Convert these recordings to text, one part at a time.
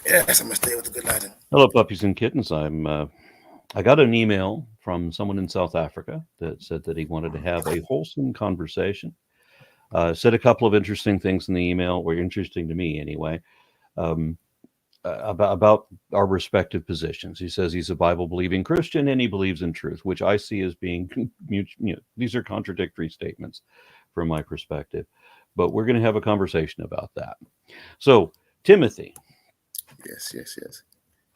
Yes, I must stay with the good lighting. Hello, puppies and kittens. I got an email from someone in South Africa that said that he wanted to have a wholesome conversation. Said a couple of interesting things in the email, or interesting to me anyway, um, about our respective positions. He says he's a Bible believing Christian and he believes in truth, which I see as being, these are contradictory statements from my perspective. But we're going to have a conversation about that. So, Timothy. Yes, yes, yes.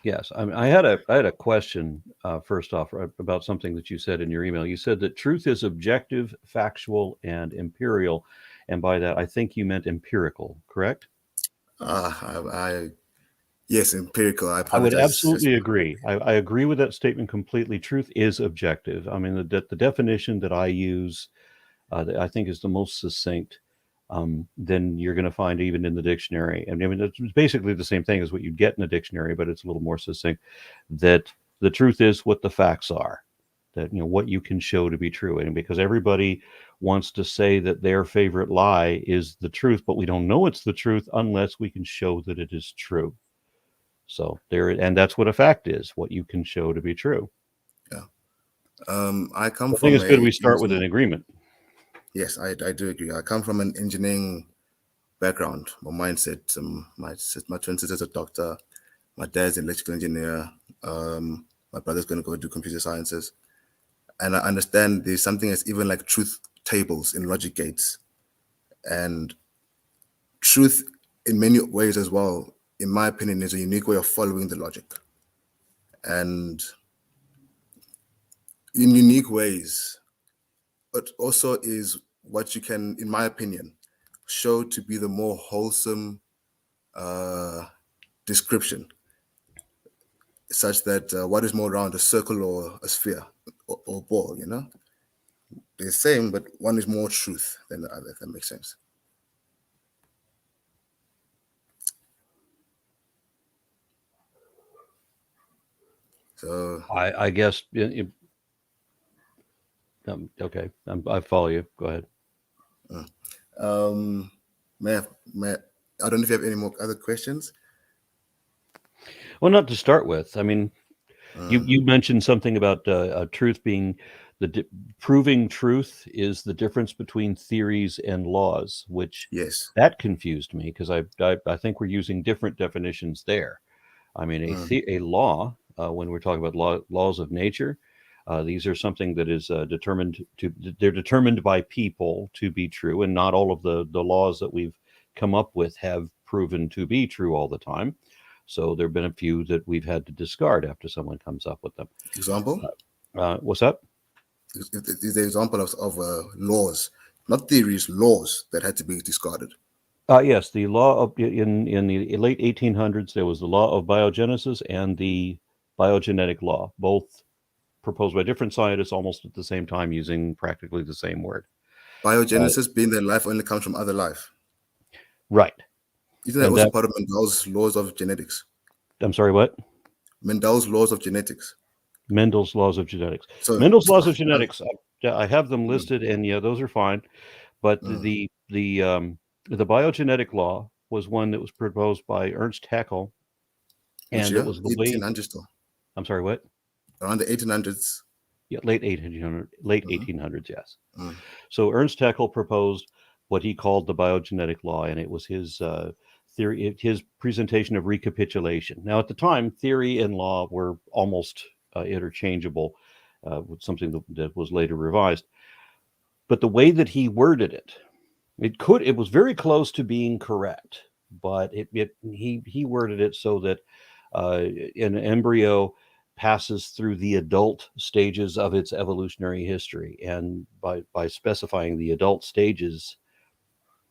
Yes, I had a question first off about something that you said in your email. You said that truth is objective, factual, and imperial, and by that I think you meant empirical. Correct? I yes, empirical. I I would apologize. Just absolutely agree. I agree with that statement completely. Truth is objective. I mean, the definition that I use, that I think is the most succinct. Than you're going to find even in the dictionary. And I mean, it's basically the same thing as what you'd get in a dictionary, but it's a little more succinct. That the truth is what the facts are. That what you can show to be true, and because everybody wants to say that their favorite lie is the truth, but we don't know it's the truth unless we can show that it is true. So there, and that's what a fact is: what you can show to be true. yeah. I come I think from it's good a we start with an agreement. yes, I do agree. I come from an engineering background. My mindset. My twin sister's a doctor. My dad's an electrical engineer. My brother's going to go do computer sciences. And I understand there's something that's even like truth tables in logic gates, and truth in many ways as well, in my opinion, is a unique way of following the logic. And in unique ways, it also is what you can, in my opinion, show to be the more wholesome uh, description, such that what is more round, a circle or a sphere or ball, They're the same, but one is more truth than the other, if that makes sense. So, I guess. Okay, I follow you. Go ahead. uh, um, may I, may I don't know if you have any more other questions. Well, not to start with. I mean, you Uh, you mentioned something about truth being proving truth is the difference between theories and laws, which yes. that confused me because I think we're using different definitions there. I mean, Uh, a law when we're talking about laws of nature. These are something that is they're determined by people to be true, and not all of the laws that we've come up with have proven to be true all the time. So there have been a few that we've had to discard after someone comes up with them. example What's that? is the example of laws, not theories, laws that had to be discarded. Yes, the law of in the late 1800s, there was the law of biogenesis and the biogenetic law, both proposed by different scientists almost at the same time using practically the same word. Uh, Biogenesis being that life only comes from other life. right. Isn't that And also that, part of Mendel's laws of genetics? I'm sorry, what? Mendel's laws of genetics. Mendel's laws of genetics. So, Mendel's laws of genetics, I have them mm, listed, and yeah, those are fine. But mm. the biogenetic law was one that was proposed by Ernst Haeckel, Which and it year? was the way. 1800s still. I'm sorry, what? Around the 1800s. Yeah, late Mm-hmm. 1800s, yes. Mm. So Ernst Haeckel proposed what he called the biogenetic law, and it was his theory, his presentation of recapitulation. Now, at the time, theory and law were almost interchangeable, with something that was later revised. But the way that he worded it, it was very close to being correct, but he worded it so that an embryo passes through the adult stages of its evolutionary history, and by specifying the adult stages,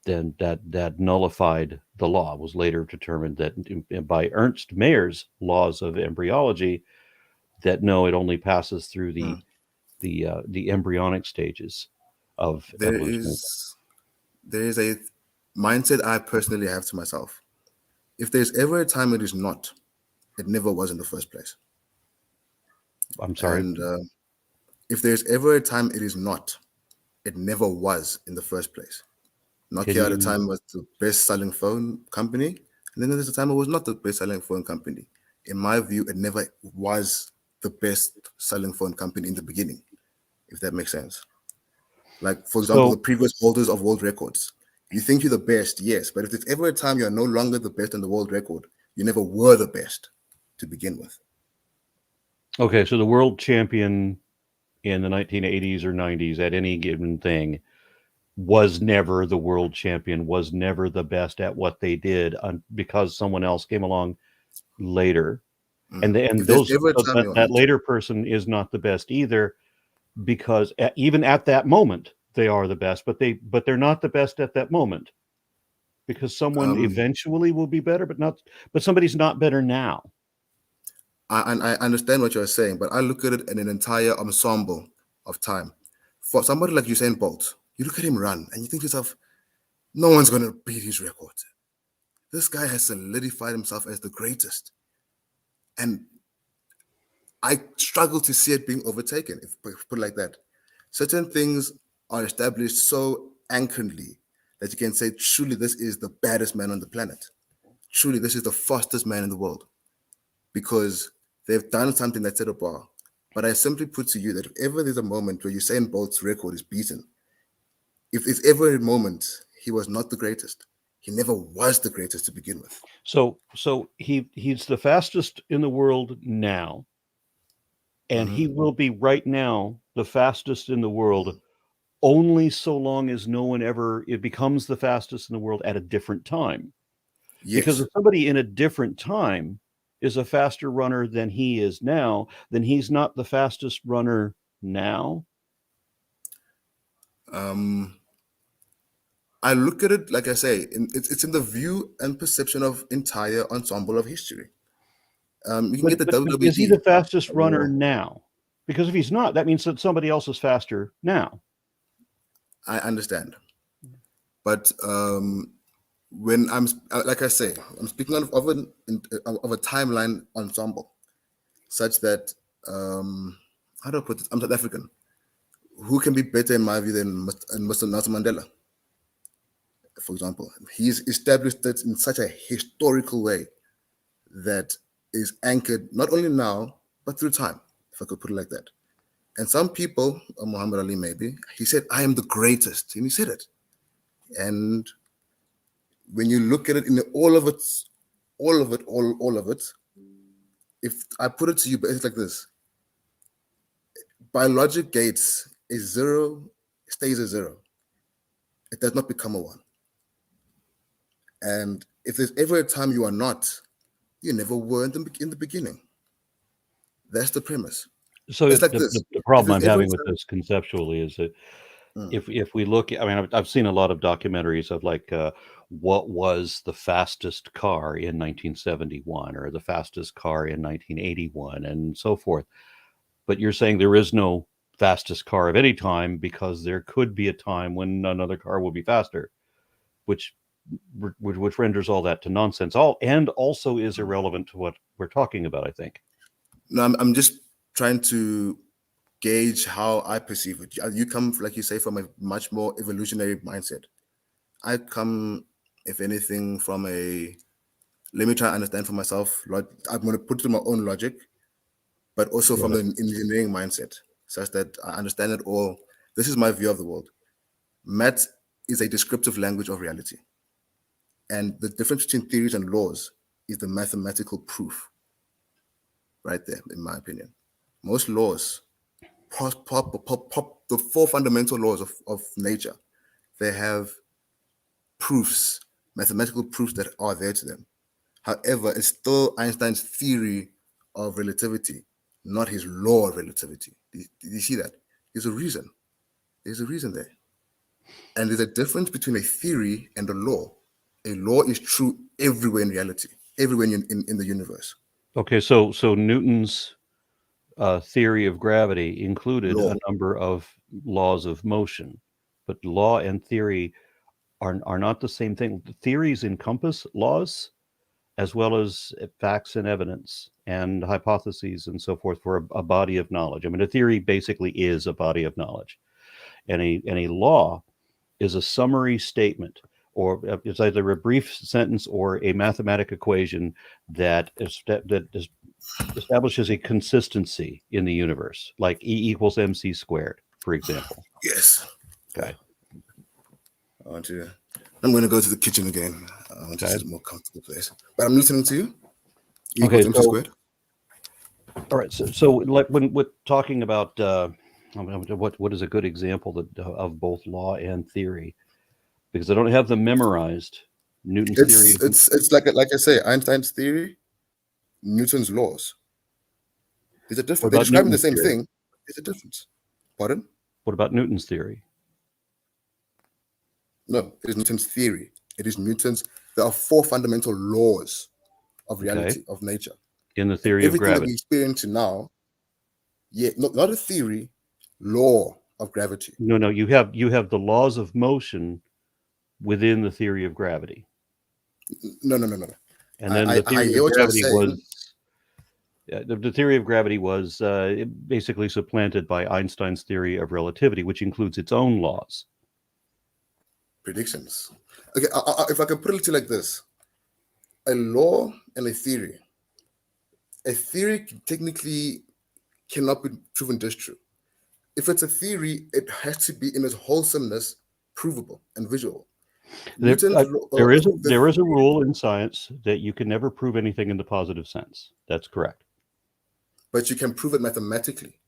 then that nullified the law. It was later determined that by Ernst Mayer's laws of embryology, that no, it only passes through Mm. the embryonic stages of There evolutionary. is there is a mindset I personally have to myself. If there's ever a time it is not, it never was in the first place. I'm sorry. And if there's ever a time it is not, it never was in the first place. Can Nokia at the you? time was the best selling phone company, And then there's a time it was not the best-selling phone company. In my view, it never was the best-selling phone company in the beginning, if that makes sense. Like, for example, the So previous holders of world records. You think you're the best, yes, but if there's ever a time you're no longer the best in the world record, you never were the best to begin with. okay, so the world champion in the 1980s or 90s at any given thing was never the world champion, was never the best at what they did because someone else came along later. And If there's those ever a so time that, you that want, later person is not the best either, because even at that moment they are the best, but they're not the best at that moment, because someone um, eventually will be better, but somebody's not better now. I understand what you're saying, but I look at it in an entire ensemble of time. For somebody like Usain Bolt, you look at him run and you think to yourself, no one's going to beat his record. This guy has solidified himself as the greatest. And I struggle to see it being overtaken, if put it like that. Certain things are established so anchoredly that you can say, truly, this is the baddest man on the planet. Truly, this is the fastest man in the world, because they've done something that set a bar. But I simply put to you that if ever there's a moment where Usain Bolt's record is beaten, if there's ever a moment he was not the greatest, he never was the greatest to begin with. So he's the fastest in the world now, and Hmm. he will be right now the fastest in the world only so long as no one ever it becomes the fastest in the world at a different time. Because Yes. if somebody in a different time is a faster runner than he is now, then he's not the fastest runner now. Um, I look at it, like I say, it's in the view and perception of entire ensemble of history. You can get the But is he WWE the fastest runner or now? Because if he's not, that means that somebody else is faster now. I understand, but when I'm like I say, I'm speaking of a timeline ensemble, such that how do I put it? I'm South African. Who can be better in my view than Mr. Nelson Mandela, for example? He's established it in such a historical way that is anchored not only now but through time, if I could put it like that. And some people, Muhammad Ali maybe, he said, "I am the greatest," and he said it. And when you look at it in all of it, if I put it to you, but it's like this: biologic gates, a zero stays a zero. It does not become a one. And if there's ever a time you are not, you never were in the beginning. That's the premise. So It's like the, this. the, the If problem there's I'm ever a having with time, this conceptually is that mm, if we look, I mean, I've seen a lot of documentaries of like what was the fastest car in 1971 or the fastest car in 1981 and so forth. But you're saying there is no fastest car of any time because there could be a time when another car will be faster, which which renders all that to nonsense. All and also is irrelevant to what we're talking about, I think. no, I'm just trying to gauge how I perceive it. You come, like you say, from a much more evolutionary mindset. I come, if anything, from a let me try and understand for myself. I'm going to put it in my own logic, but also Go from ahead. the engineering mindset, such that I understand it all. This is my view of the world. Math is a descriptive language of reality. And the difference between theories and laws is the mathematical proof, right there, in my opinion. Most laws, the four fundamental laws of nature, they have proofs, mathematical proofs that are there to them. However, it's still Einstein's theory of relativity, not his law of relativity. Did you see that? There's a reason. There's a reason there. And there's a difference between a theory and a law. A law is true everywhere in reality, everywhere in the universe. Okay, so Newton's theory of gravity included Law. a number of laws of motion, but law and theory are not the same thing. Theories encompass laws as well as facts and evidence and hypotheses and so forth for a body of knowledge. I mean, a theory basically is a body of knowledge, and a law is a summary statement or it's either a brief sentence or a mathematical equation that establishes a consistency in the universe, like E equals mc squared, for example. Yes. Okay. I'm going to go to the kitchen again. Just a more comfortable place. But I'm listening to you. E equals MC squared. All right. So like when we're talking about what is a good example of both law and theory, because I don't have them memorized. Newton's theory. It's like I say, Einstein's theory, Newton's laws. There's a difference. They're describing the same thing. There's a difference. Pardon? What about Newton's theory? No, it is Newton's theory. It is Newton's. There are 4 fundamental laws of reality, of nature. In the theory of gravity. Everything that we experience now, not a theory, law of gravity. No, you have the laws of motion within the theory of gravity. No. And then the theory of gravity was the theory of gravity was basically supplanted by Einstein's theory of relativity, which includes its own laws. Predictions. Okay, if I can put it like this, a law and a theory. A theory technically cannot be proven just true. If it's a theory, it has to be in its wholesomeness provable and visual. There is a rule in science that you can never prove anything in the positive sense. That's correct. But you can prove it mathematically.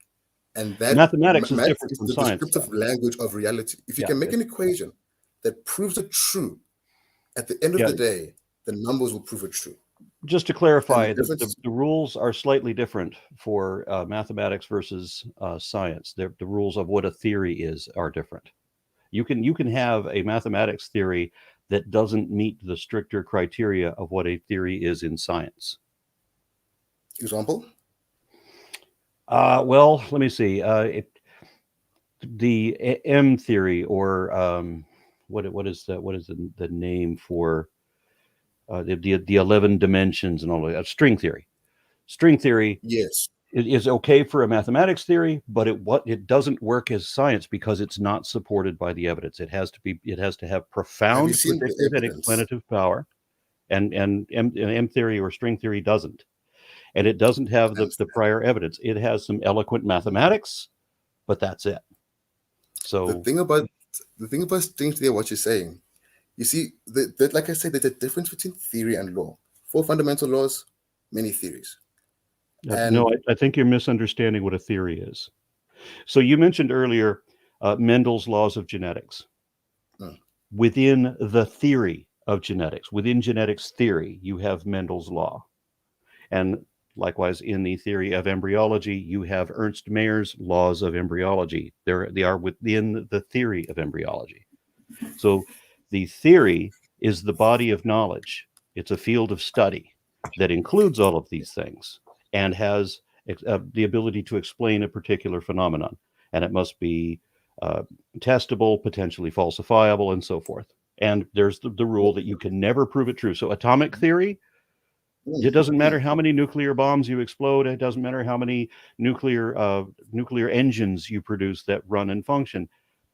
And that mathematics is different from the science. Descriptive language of reality. If you can make an equation that proves it true, at the end of the day, the numbers will prove it true. Just to clarify, the rules are slightly different for mathematics versus science. The rules of what a theory are different. You can have a mathematics theory that doesn't meet the stricter criteria of what a theory is in science. Example? Well, let me see. The M theory, or what is the name for the 11 dimensions and all that? String theory. String theory. Yes. It is okay for a mathematics theory, but it doesn't work as science because it's not supported by the evidence. It has to have profound predictive and explanative power, and M theory or string theory doesn't, and it doesn't have the prior evidence. It has some eloquent mathematics, but that's it. So the thing about string theory, what you're saying, you see, like I said, there's a difference between theory and law. 4 fundamental laws, many theories. No, I think you're misunderstanding what a theory is. So you mentioned earlier Mendel's laws of genetics. Within the theory of genetics, within genetics theory, you have Mendel's law. And likewise, in the theory of embryology, you have Ernst Mayer's laws of embryology. They are within the theory of embryology. So the theory is the body of knowledge. It's a field of study that includes all of these things and has the ability to explain a particular phenomenon. And it must be testable, potentially falsifiable, and so forth. And there's the rule that you can never prove it true. So atomic theory, it doesn't matter how many nuclear bombs you explode. It doesn't matter how many nuclear engines you produce that run and function.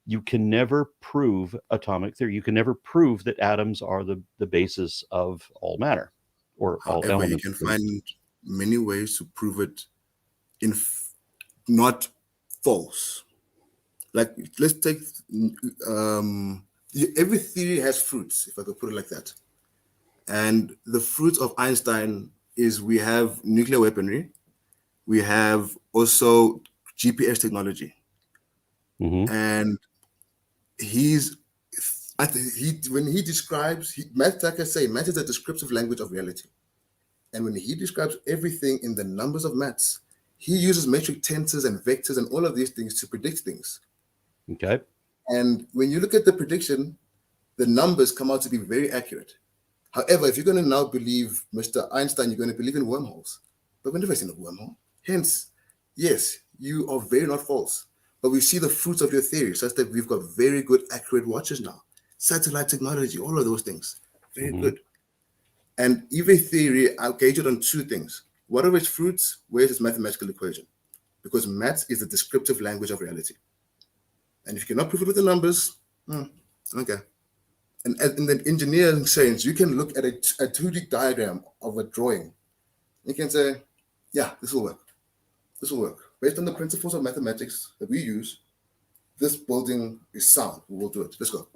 You can never prove atomic theory. You can never prove that atoms are the basis of all matter or all elements. You can find many ways to prove it not false. Like, let's take every theory has fruits, if I could put it like that. And the fruit of Einstein is we have nuclear weaponry. We have also GPS technology. Mm-hmm. And when he describes, math, like I say, math is a descriptive language of reality. And when he describes everything in the numbers of maths, he uses metric tensors and vectors and all of these things to predict things. Okay. And when you look at the prediction, the numbers come out to be very accurate. However, if you're going to now believe Mr. Einstein, you're going to believe in wormholes. But we've never seen a wormhole. Hence, yes, you are very not false. But we see the fruits of your theory, such that we've got very good, accurate watches now. Satellite technology, all of those things. Very good. And every theory, I'll gauge it on 2 things. What are its fruits? Where is its mathematical equation? Because maths is the descriptive language of reality. And if you cannot prove it with the numbers, okay. And in the engineering sense, you can look at a 2D diagram of a drawing. You can say, yeah, this will work. This will work. Based on the principles of mathematics that we use, this building is sound. We will do it. Let's go.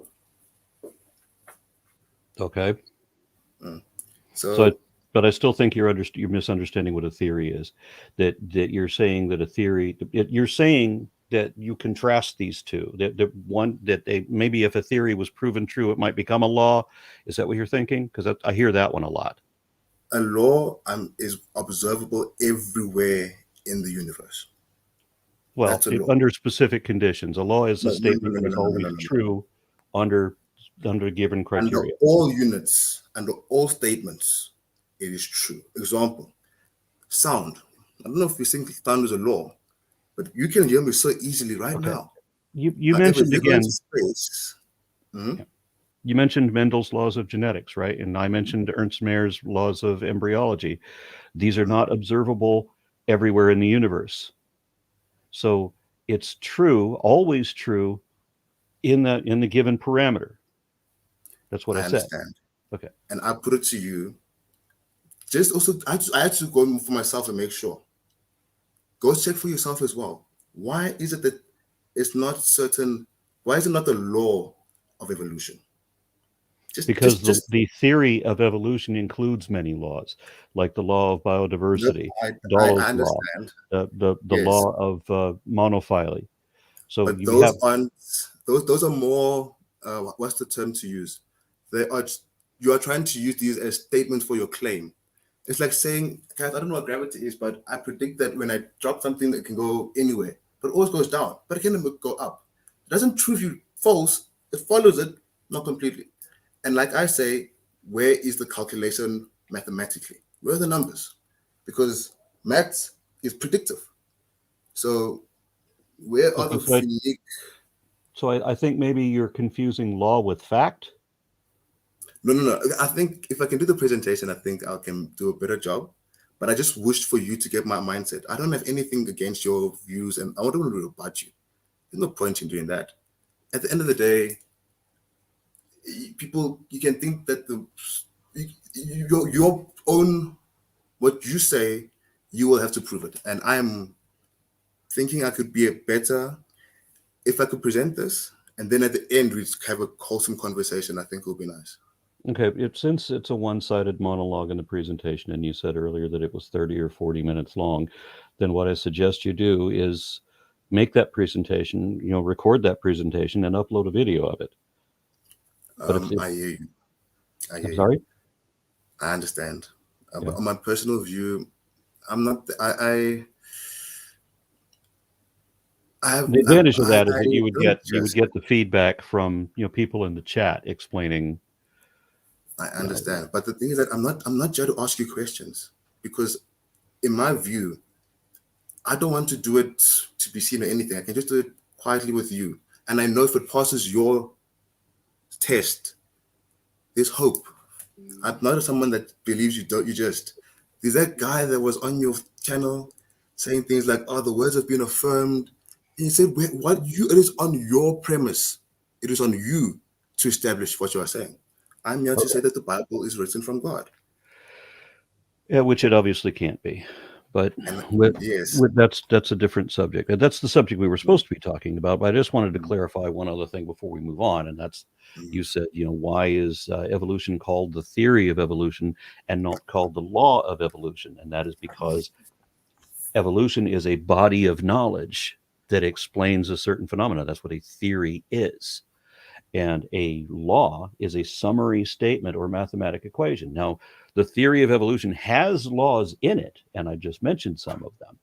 Okay. So But I still think you're misunderstanding what a theory is. That you're saying that a theory. You're saying that you contrast these two. Maybe if a theory was proven true, it might become a law. Is that what you're thinking? Because I hear that one a lot. a law is observable everywhere in the universe. Well, That's a law. under specific conditions, a law is a No, no, no, statement no, that no, is no, no, always no, no, no. true under given Under criteria. all units, under all statements, it is true. Example, sound. I don't know if we think sound is a law, but you can hear me so easily right Okay. now. You However, if mentioned you go into again. space, You mentioned Mendel's laws of genetics, right? And I mentioned Ernst Mayer's laws of embryology. These are not observable everywhere in the universe. So it's true, always true in the given parameter. That's what I I said. understand. Okay. And I put it to you. Just also, I had to go for myself and make sure. Go check for yourself as well. Why is it that it's not certain? Why is it not the law of evolution? Because Just. the theory of evolution includes many laws, like the law of No, biodiversity, I Darwin's law, understand. the Yes, law of monophily. So but you have. those are more. What's the term to use? They are. You are trying to use these as statements for your claim. It's like saying, guys, I don't know what gravity is, but I predict that when I drop something, it can go anywhere, but it always goes down, but it can go up. It doesn't prove you false. It follows it, not completely. And like I say, where is the calculation mathematically? Where are the numbers? Because maths is predictive. So where are Okay, the unique? so I think maybe you're confusing law with fact. No, no, no. I think if I can do the presentation, I think I can do a better job. But I just wished for you to get my mindset. I don't have anything against your views, and I don't want to rebut you. There's no point in doing that. At the end of the day, people, you can think that your own, what you say, you will have to prove it. And I'm thinking I could be a better if I could present this, and then at the end we have a wholesome conversation. I think it would be nice. Okay, since it's a one-sided monologue in the presentation, and you said earlier that it was 30 or 40 minutes long, then what I suggest you do is make that presentation, record that presentation and upload a video of it. But I hear you. I hear I'm you. sorry? I understand. Yeah. But on my personal view, I'm not. I have. The advantage of that is I that don't you would just. get the feedback from, people in the chat explaining. I understand, but the thing is that I'm not here to ask you questions because, in my view, I don't want to do it to be seen or anything. I can just do it quietly with you, and I know if it passes your test, there's hope. I'm not someone that believes you don't. You just. There's that guy that was on your channel saying things like, "Oh, the words have been affirmed." And he said, "Wait, what? You? It is on your premise. It is on you to establish what you are saying. I'm here to say that the Bible is written from God." Yeah, which it obviously can't be. But And with, yes, that's a different subject. And that's the subject we were supposed to be talking about. But I just wanted to clarify one other thing before we move on. And that's, you said, why is evolution called the theory of evolution and not called the law of evolution? And that is because evolution is a body of knowledge that explains a certain phenomena. That's what a theory is. And a law is a summary statement or mathematical equation. Now, the theory of evolution has laws in it, and I just mentioned some of them,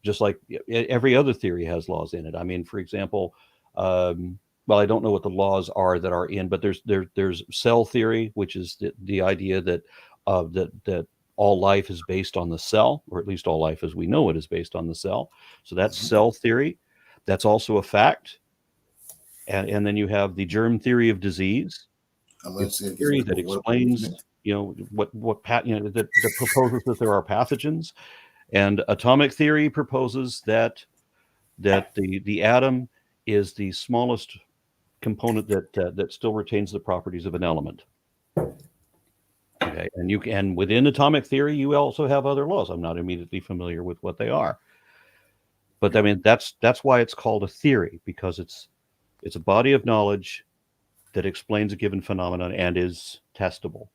just like every other theory has laws in it. I mean, for example, well, I don't know what the laws are that are in, but there's cell theory, which is the idea that that all life is based on the cell, or at least all life as we know it is based on the cell. So that's cell theory. That's also a fact. And then you have the germ theory of disease. I'm going It's to a get a theory bit that of water for a explains, minute. that proposes that there are pathogens. And atomic theory proposes that the atom is the smallest component that still retains the properties of an element. Okay, and within atomic theory, you also have other laws. I'm not immediately familiar with what they are, but I mean that's why it's called a theory, because it's a body of knowledge that explains a given phenomenon and is testable.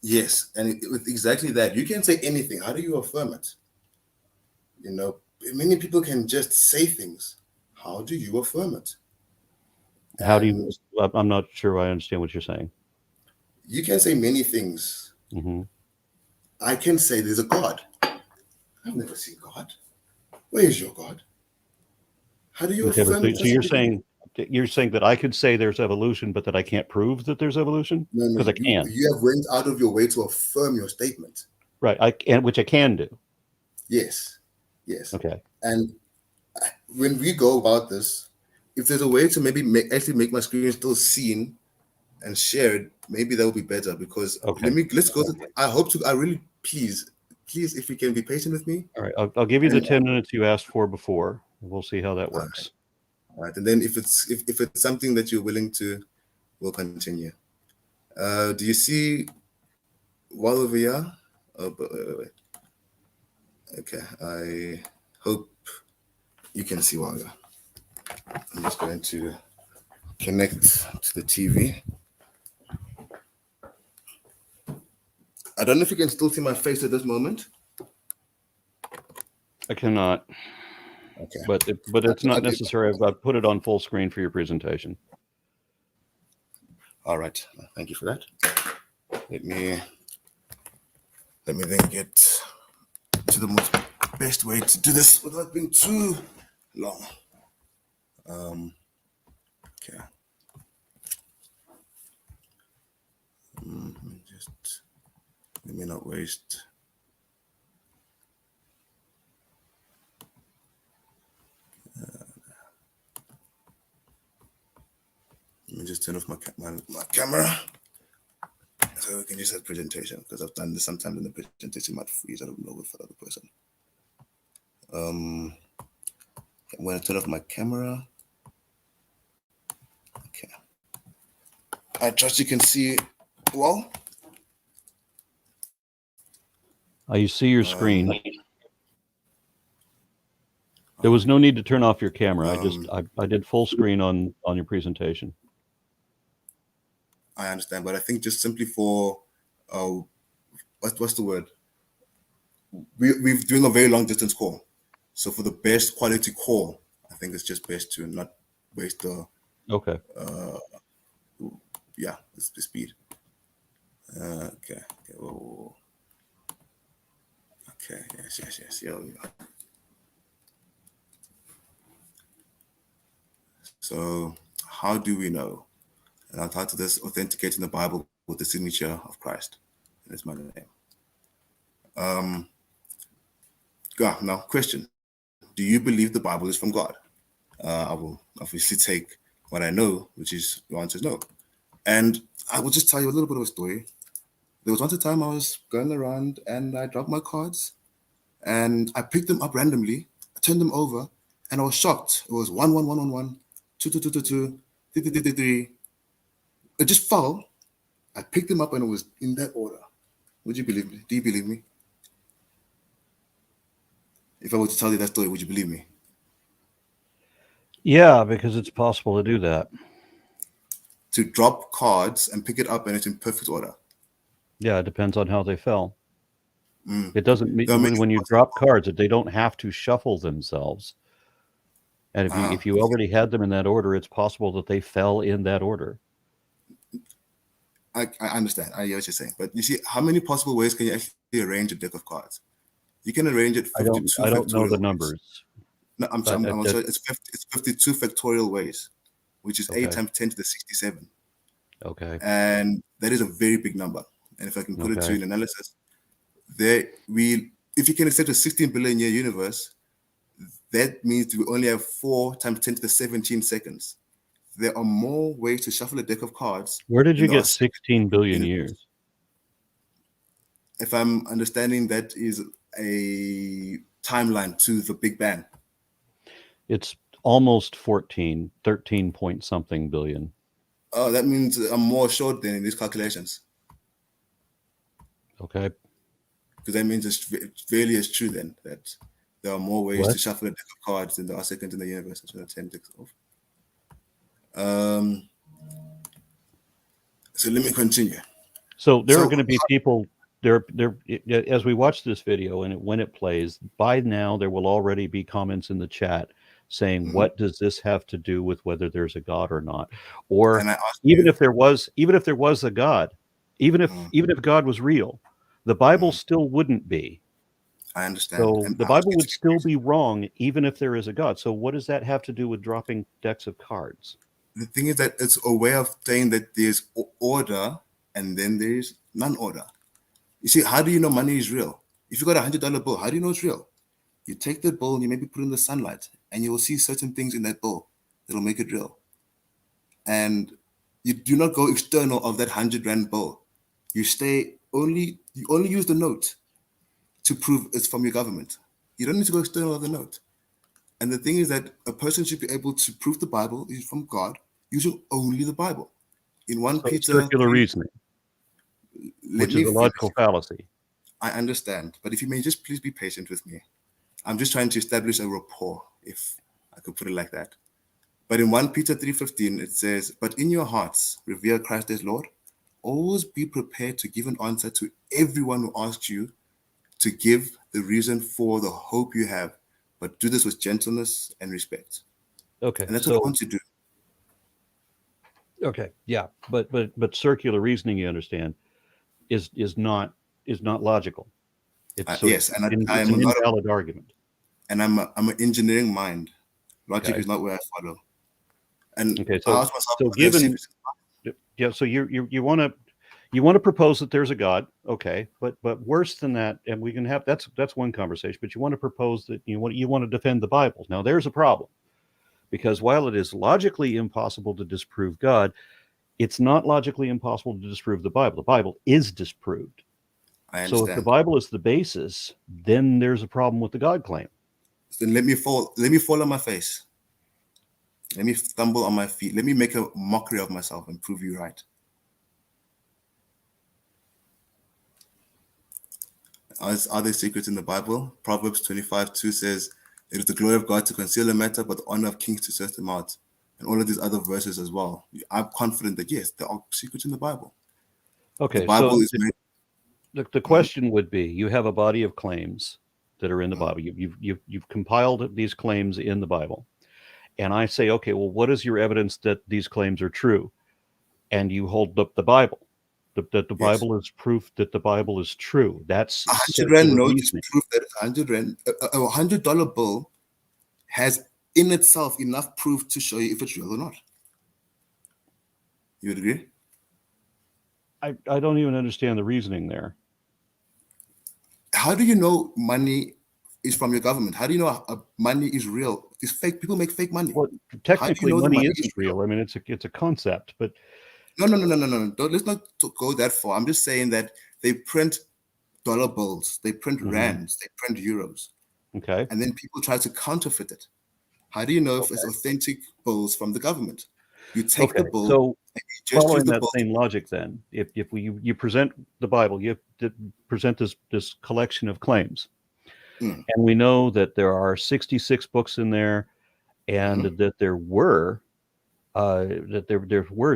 Yes, and with exactly that, you can say anything. How do you affirm it? You know, many people can just say things. How do you affirm it? How do you? And I'm not sure I understand what you're saying. you can say many things. Mm-hmm. I can say there's a God. I've never seen God. Where is your God? How do you Okay, but affirm so such a thing? you're saying that I could say there's evolution, but that I can't prove that there's evolution, No, no, because I you can, you have went out of your way to affirm your statement. right? Which I can do. Yes, yes. Okay. And when we go about this, if there's a way to maybe actually make my screen still seen and shared, maybe that would be better. Because Okay. let's go. I really please, if you can be patient with me. All right. I'll give you the And 10 minutes you asked for before. We'll see how that all works. right, and then if it's something that you're willing to, we'll continue. Do you see wall over here? Oh, but wait. Okay, I hope you can see wall. I'm just going to connect to the TV. I don't know if you can still see my face at this moment. I cannot, Okay. but it's not necessary. I've put it on full screen for your presentation. All right. Thank you for that. Let me then get to the best way to do this without being too long. Okay. Let me not waste. Let me just turn off my camera so we can just have presentation, because I've done this sometimes in the presentation might freeze. I don't know with the other person. I'm going to turn off my camera. Okay. I trust you can see well. You see your screen. There was no need to turn off your camera. I did full screen on your presentation. I understand, but I think just simply for what's the word? We're doing a very long distance call, so for the best quality call, I think it's just best to not waste the Okay. the speed. Okay. Oh. Okay. Yes. Yeah. So how do we know? And I'll title this "Authenticating the Bible with the Signature of Christ." And it's my name. Now, question: do you believe the Bible is from God? I will obviously take what I know, which is your answer is no. And I will just tell you a little bit of a story. There was once a time I was going around and I dropped my cards and I picked them up randomly, I turned them over, and I was shocked. It was 1 1 1 1 1, 2 2 2 2 2, 3 3 3 3 3. It just fell. I picked them up and it was in that order. Would you believe me? Do you believe me? If I were to tell you that story, would you believe me? Yeah, because it's possible to do that. To drop cards and pick it up and it's in perfect order. Yeah, it depends on how they fell. It doesn't mean That makes when you drop cards that they don't have to shuffle themselves. And if you already had them in that order, it's possible that they fell in that order. I understand. I hear what you're saying. But you see, how many possible ways can you actually arrange a deck of cards? You can arrange it 52 I don't know the factorial ways. numbers. No, I'm sorry, it's 52 factorial ways, which is 8 times 10 to the 67. Okay. And that is a very big number. And if I can put it to an analysis, if you can accept a 16 billion year universe, that means we only have 4 times 10 to the 17 seconds. There are more ways to shuffle a deck of cards. Where did you get 16 billion years? If I'm understanding, that is a timeline to the Big Bang. It's almost 13 point something billion. Oh, that means I'm more assured than in these calculations. Okay. Because that means it's really is true then that there are more ways What? to shuffle a deck of cards than there are seconds in the universe. That's what I'm saying. So let me continue. So there are going to be people there as we watch this video and when it plays, by now there will already be comments in the chat saying, what does this have to do with whether there's a God or not? Or And I asked even you, if there was a God, even if God was real, the Bible still wouldn't be. I understand. So And the I asked Bible you would to be still patient. be wrong even if there is a God. So what does that have to do with dropping decks of cards? The thing is that it's a way of saying that there's order and then there's non-order. You see, how do you know money is real? If you got $100 bill, how do you know it's real? You take the bill and you maybe put it in the sunlight and you will see certain things in that bill that'll make it real. And you do not go external of that 100 Rand bill. You only use the note to prove it's from your government. You don't need to go external of the note. And the thing is that a person should be able to prove the Bible is from God using only the Bible. In 1 So it's Peter circular 3, reasoning, let which is me a finish. logical fallacy. I understand, but if you may just please be patient with me. I'm just trying to establish a rapport, if I could put it like that. But in 1 Peter 3:15, it says, but in your hearts, revere Christ as Lord. Always be prepared to give an answer to everyone who asks you to give the reason for the hope you have, but do this with gentleness and respect. Okay, And that's what I so want to do. okay, yeah, but circular reasoning, you understand, is not logical. It's Yes, and I it's am an not, invalid argument. and I'm an engineering mind. Logic Okay, is not where I follow. And okay, I so ask myself, are there given secrets? yeah, so you want to propose that there's a God, okay, but worse than that, and we can have that's one conversation, but you want to propose that you want to defend the Bible. Now there's a problem because while it is logically impossible to disprove God, it's not logically impossible to disprove the Bible. The Bible is disproved. I So if the understand. Bible is the basis, then there's a problem with the God claim. Then let me fall on my face. Let me stumble on my feet. Let me make a mockery of myself and prove you right. Are there secrets in the Bible? Proverbs 25:2 says, it is the glory of God to conceal a matter, but the honor of kings to search them out. And all of these other verses as well. I'm confident that yes, there are secrets in the Bible. The Okay, Bible so is made. the question would be: you have a body of claims that are in the Bible. You've compiled these claims in the Bible, and I say, okay, well, what is your evidence that these claims are true? And you hold up the Bible. That the Yes. Bible is proof that the Bible is true. That's 100 Rand circular note is reasoning. proof that 100 Rand, a $100 bill has in itself enough proof to show you if it's real or not. You would agree? I don't even understand the reasoning there. How do you know money is from your government? How do you know money is real? It's fake. People make fake money. Well, How do you technically, know the money money is isn't real? real. I mean, it's a concept, but No. Let's not go that far. I'm just saying that they print dollar bills, they print rands, they print euros, okay. and then people try to counterfeit it. How do you know if it's Okay. authentic bills from the government? You take the Okay. bill So and you just use following the that bill. same logic, then, if you present the Bible, you present this collection of claims, Mm, and we know that there are 66 books in there, and mhm, that there were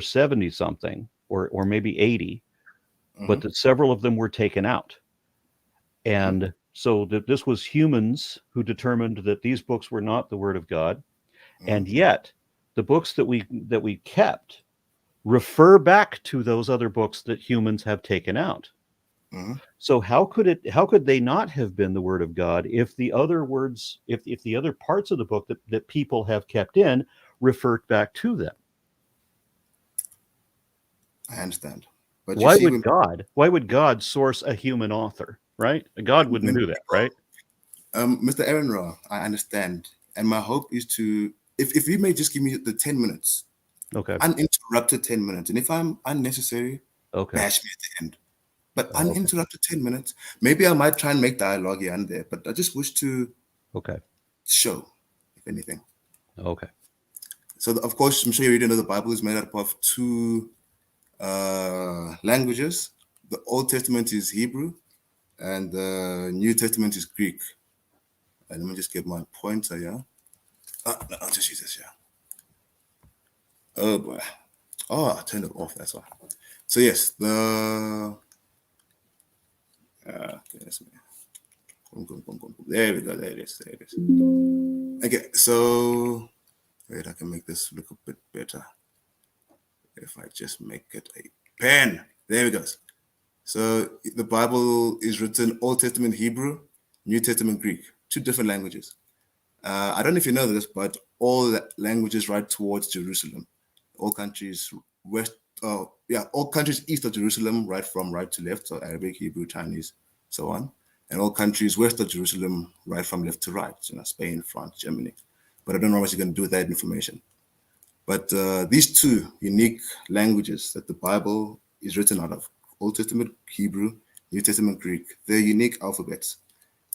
70 something or maybe 80, but mhm, that several of them were taken out. mhm, And so that this was humans who determined that these books were not the word of God. mhm, And yet the books that we kept refer back to those other books that humans have taken out. mhm. So how could they not have been the word of God if the other words, if the other parts of the book that people have kept in referred back to them? I understand. But you see, Why would God source a human author, right? God wouldn't when do that, people, right? Mr. Aaron Ra, I understand. And my hope is to, if you may just give me the 10 minutes, Okay. uninterrupted 10 minutes. And if I'm unnecessary, Okay. bash me at the end. But Okay. uninterrupted 10 minutes. Maybe I might try and make dialogue here and there, but I just wish to Okay. show, if anything. Okay. So, of course, I'm sure you already know the Bible is made up of two languages. The Old Testament is Hebrew, and the New Testament is Greek. And let me just get my pointer here. No, I'll just use this here. Oh boy. Oh, I turned it off. That's why. So yes, the goodness me. There we go. There it is. There it is. Okay, so wait, I can make this look a bit better if I just make it a pen. There we go. So the Bible is written Old Testament Hebrew, New Testament Greek, two different languages. I don't know if you know this, but all languages right towards Jerusalem. All countries all countries east of Jerusalem, right from right to left, so Arabic, Hebrew, Chinese, so on. And all countries west of Jerusalem, right from left to right, Spain, France, Germany. But I don't know what you're going to do with that information. But these two unique languages that the Bible is written out of, Old Testament Hebrew, New Testament Greek, they're unique alphabets.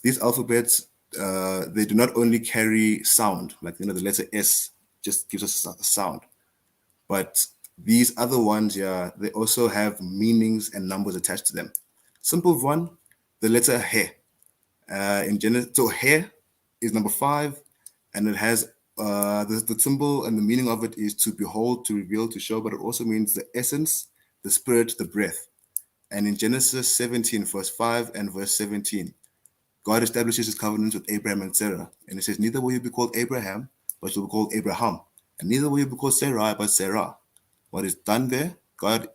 These alphabets, they do not only carry sound, like the letter S just gives us a sound, but these other ones, they also have meanings and numbers attached to them. Simple one, the letter He. In Genesis, so He is number 5, and it has the symbol and the meaning of it is to behold, to reveal, to show, but it also means the essence, the spirit, the breath. And in Genesis 17, verse 5 and verse 17, God establishes his covenant with Abraham and Sarah. And it says, neither will you be called Abraham, but you'll be called Abraham. And neither will you be called Sarai, but Sarah. What is done there? God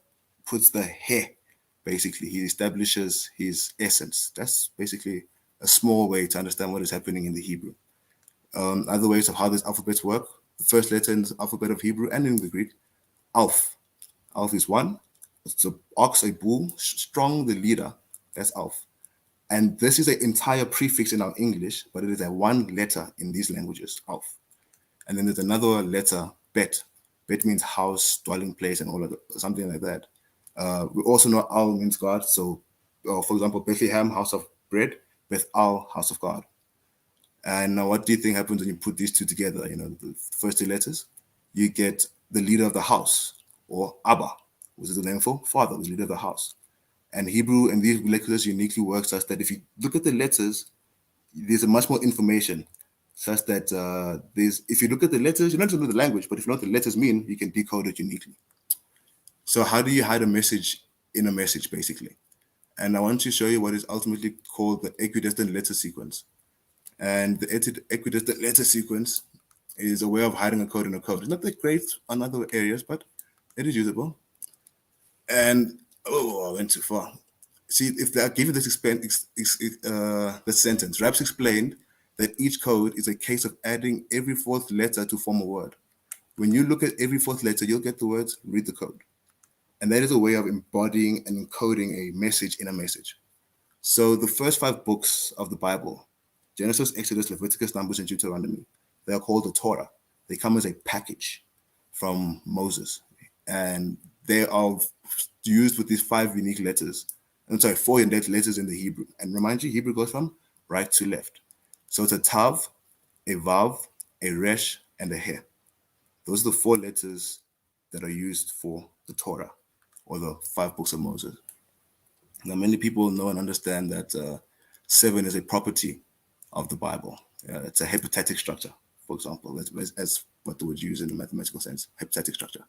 puts the He, basically. He establishes his essence. That's basically a small way to understand what is happening in the Hebrew. Other ways of how these alphabets work. The first letter in the alphabet of Hebrew and in the Greek, Alf. Alf is 1. It's an ox, a bull, strong, the leader. That's Alf. And this is an entire prefix in our English, but it is a one letter in these languages, Alf. And then there's another letter, Bet. Bet means house, dwelling place, and all of something like that. We also know Al means God. So, for example, Bethlehem, house of bread, Beth Al, house of God. And now, what do you think happens when you put these two together? The first 2 letters, you get the leader of the house, or Abba, which is the name for father, the leader of the house. And Hebrew and these letters uniquely work such that if you look at the letters, there's a much more information, such that if you look at the letters, you don't have to know the language, but if you know what the letters mean, you can decode it uniquely. So how do you hide a message in a message, basically? And I want to show you what is ultimately called the equidistant letter sequence. And the equidistant letter sequence is a way of hiding a code in a code. It's not that great on other areas, but it is usable. And I went too far. See, if I give you this sentence, Raps explained that each code is a case of adding every 4th letter to form a word. When you look at every 4th letter, you'll get the words, read the code. And that is a way of embodying and encoding a message in a message. So the first 5 books of the Bible, Genesis, Exodus, Leviticus, Numbers, and Deuteronomy, they are called the Torah. They come as a package from Moses. And they are used with these 5 unique letters. 4 unique letters in the Hebrew. And remind you, Hebrew goes from right to left. So it's a Tav, a Vav, a Resh, and a He. Those are the 4 letters that are used for the Torah, or the 5 books of Moses. Now, many people know and understand that 7 is a property of the Bible. It's a hypothetic structure, for example, as what they would use in the mathematical sense, hypothetic structure.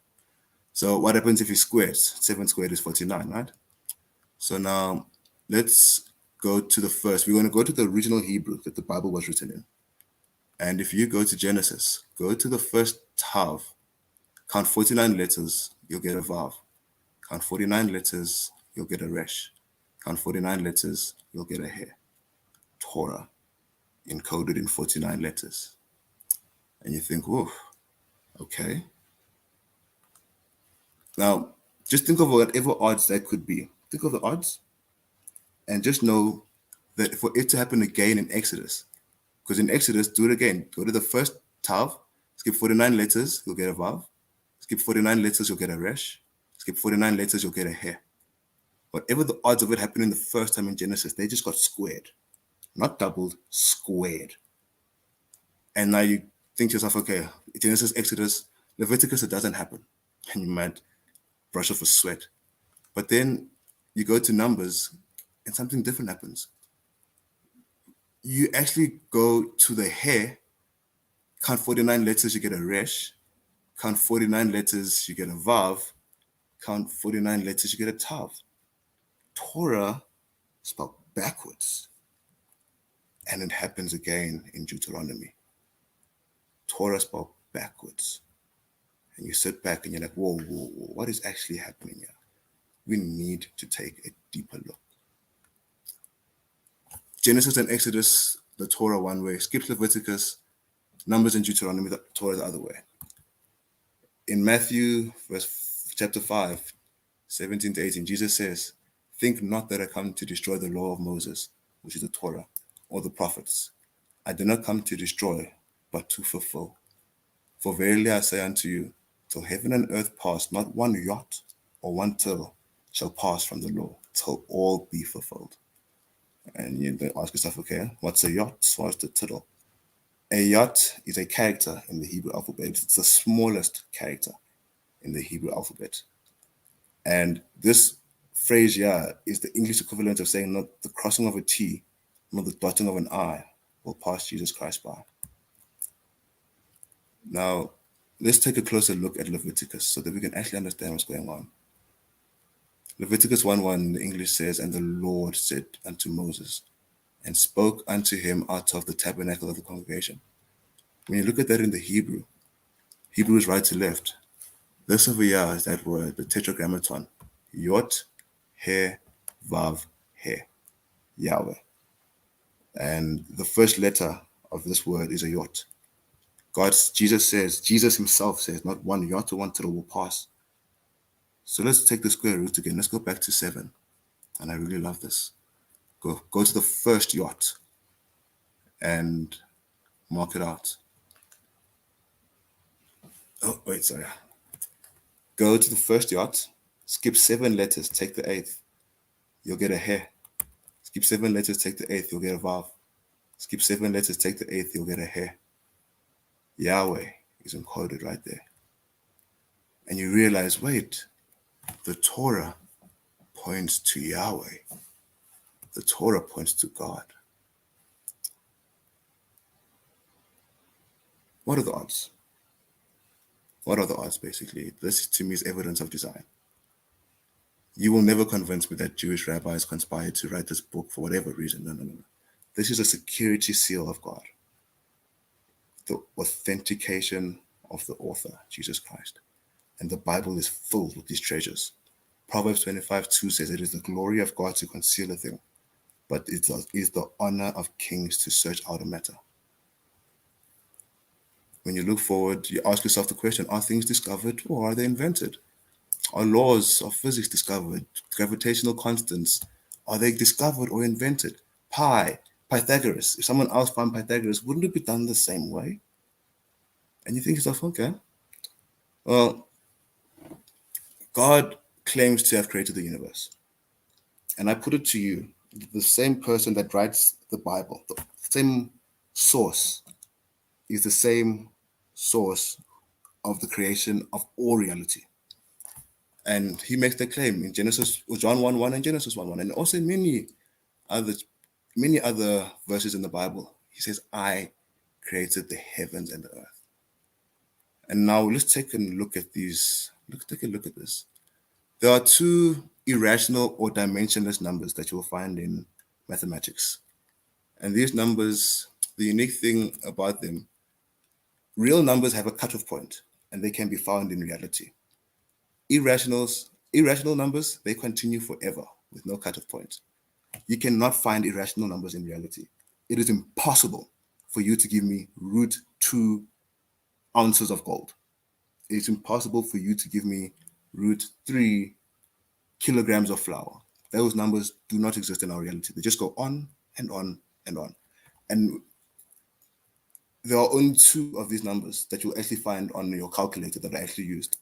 So what happens if you square it? 7 squared is 49, right? So now let's go to the first. We're going to go to the original Hebrew that the Bible was written in. And if you go to Genesis, go to the first Tav, count 49 letters, you'll get a Vav. Count 49 letters, you'll get a Resh. Count 49 letters, you'll get a He. Torah, encoded in 49 letters. And you think, whoa, okay. Now, just think of whatever odds that could be. Think of the odds and just know that for it to happen again in Exodus, because in Exodus, do it again. Go to the first Tav, skip 49 letters, you'll get a Vav. Skip 49 letters, you'll get a Resh. Skip 49 letters, you'll get a He. Whatever the odds of it happening the first time in Genesis, they just got squared. Not doubled, squared. And now you think to yourself, okay, Genesis, Exodus, Leviticus, it doesn't happen. And you might brush off a sweat. But then you go to Numbers and something different happens. You actually go to the hair, count 49 letters, you get a resh. Count 49 letters, you get a vav. Count 49 letters, you get a tav. Torah spelled backwards. And it happens again in Deuteronomy. Torah spelled backwards. And you sit back and you're like, whoa, whoa, whoa, what is actually happening here? We need to take a deeper look. Genesis and Exodus, the Torah one way. Skip Leviticus, Numbers and Deuteronomy, the Torah the other way. In Matthew, chapter 5, 17 to 18, Jesus says, think not that I come to destroy the law of Moses, which is the Torah, or the prophets. I did not come to destroy, but to fulfill. For verily I say unto you, till heaven and earth pass, not one jot or one tittle shall pass from the law, till all be fulfilled. And you ask yourself, okay, what's a jot? What's the tittle? A jot is a character in the Hebrew alphabet. It's the smallest character in the Hebrew alphabet. And this phrase here is the English equivalent of saying not the crossing of a T, nor the dotting of an I will pass Jesus Christ by. Now, let's take a closer look at Leviticus so that we can actually understand what's going on. Leviticus 1:1, the English says, and the Lord said unto Moses, and spoke unto him out of the tabernacle of the congregation. When you look at that in the Hebrew is right to left. This over here is that word, the tetragrammaton. Yot, he, vav, he. Yahweh. And the first letter of this word is a yot. Jesus himself says, not one yot or one tittle will pass. So let's take the square root again. Let's go back to 7. And I really love this. Go to the first yot and mark it out. Oh, wait, sorry. Go to the first yot, skip 7 letters, take the 8th. You'll get a he. Skip 7 letters, take the 8th, you'll get a vav. Skip 7 letters, take the 8th, you'll get a he. Yahweh is encoded right there. And you realize, wait, the Torah points to Yahweh. The Torah points to God. What are the odds? What are the odds, basically? This, to me, is evidence of design. You will never convince me that Jewish rabbis conspired to write this book for whatever reason. No. This is a security seal of God. The authentication of the author, Jesus Christ. And the Bible is filled with these treasures. Proverbs 25:2 says, it is the glory of God to conceal a thing, but it is the honor of kings to search out a matter. When you look forward, you ask yourself the question, are things discovered or are they invented? Are laws of physics discovered? Gravitational constants, are they discovered or invented? Pythagoras, if someone else found Pythagoras, wouldn't it be done the same way? And you think to yourself, okay, well, God claims to have created the universe. And I put it to you, the same person that writes the Bible, the same source, is the same source of the creation of all reality. And he makes the claim in John 1:1 and Genesis 1:1, and also many other verses in the Bible. He says, I created the heavens and the earth. And now let's take a look at these. Let's take a look at this. There are 2 irrational or dimensionless numbers that you will find in mathematics. And these numbers, the unique thing about them, real numbers have a cutoff point and they can be found in reality. Irrational numbers, they continue forever with no cutoff point. You cannot find irrational numbers in reality. It is impossible for you to give me root 2 ounces of gold. It's impossible for you to give me root 3 kilograms of flour. Those numbers do not exist in our reality. They just go on and on and on. And there are only 2 of these numbers that you'll actually find on your calculator that are actually used.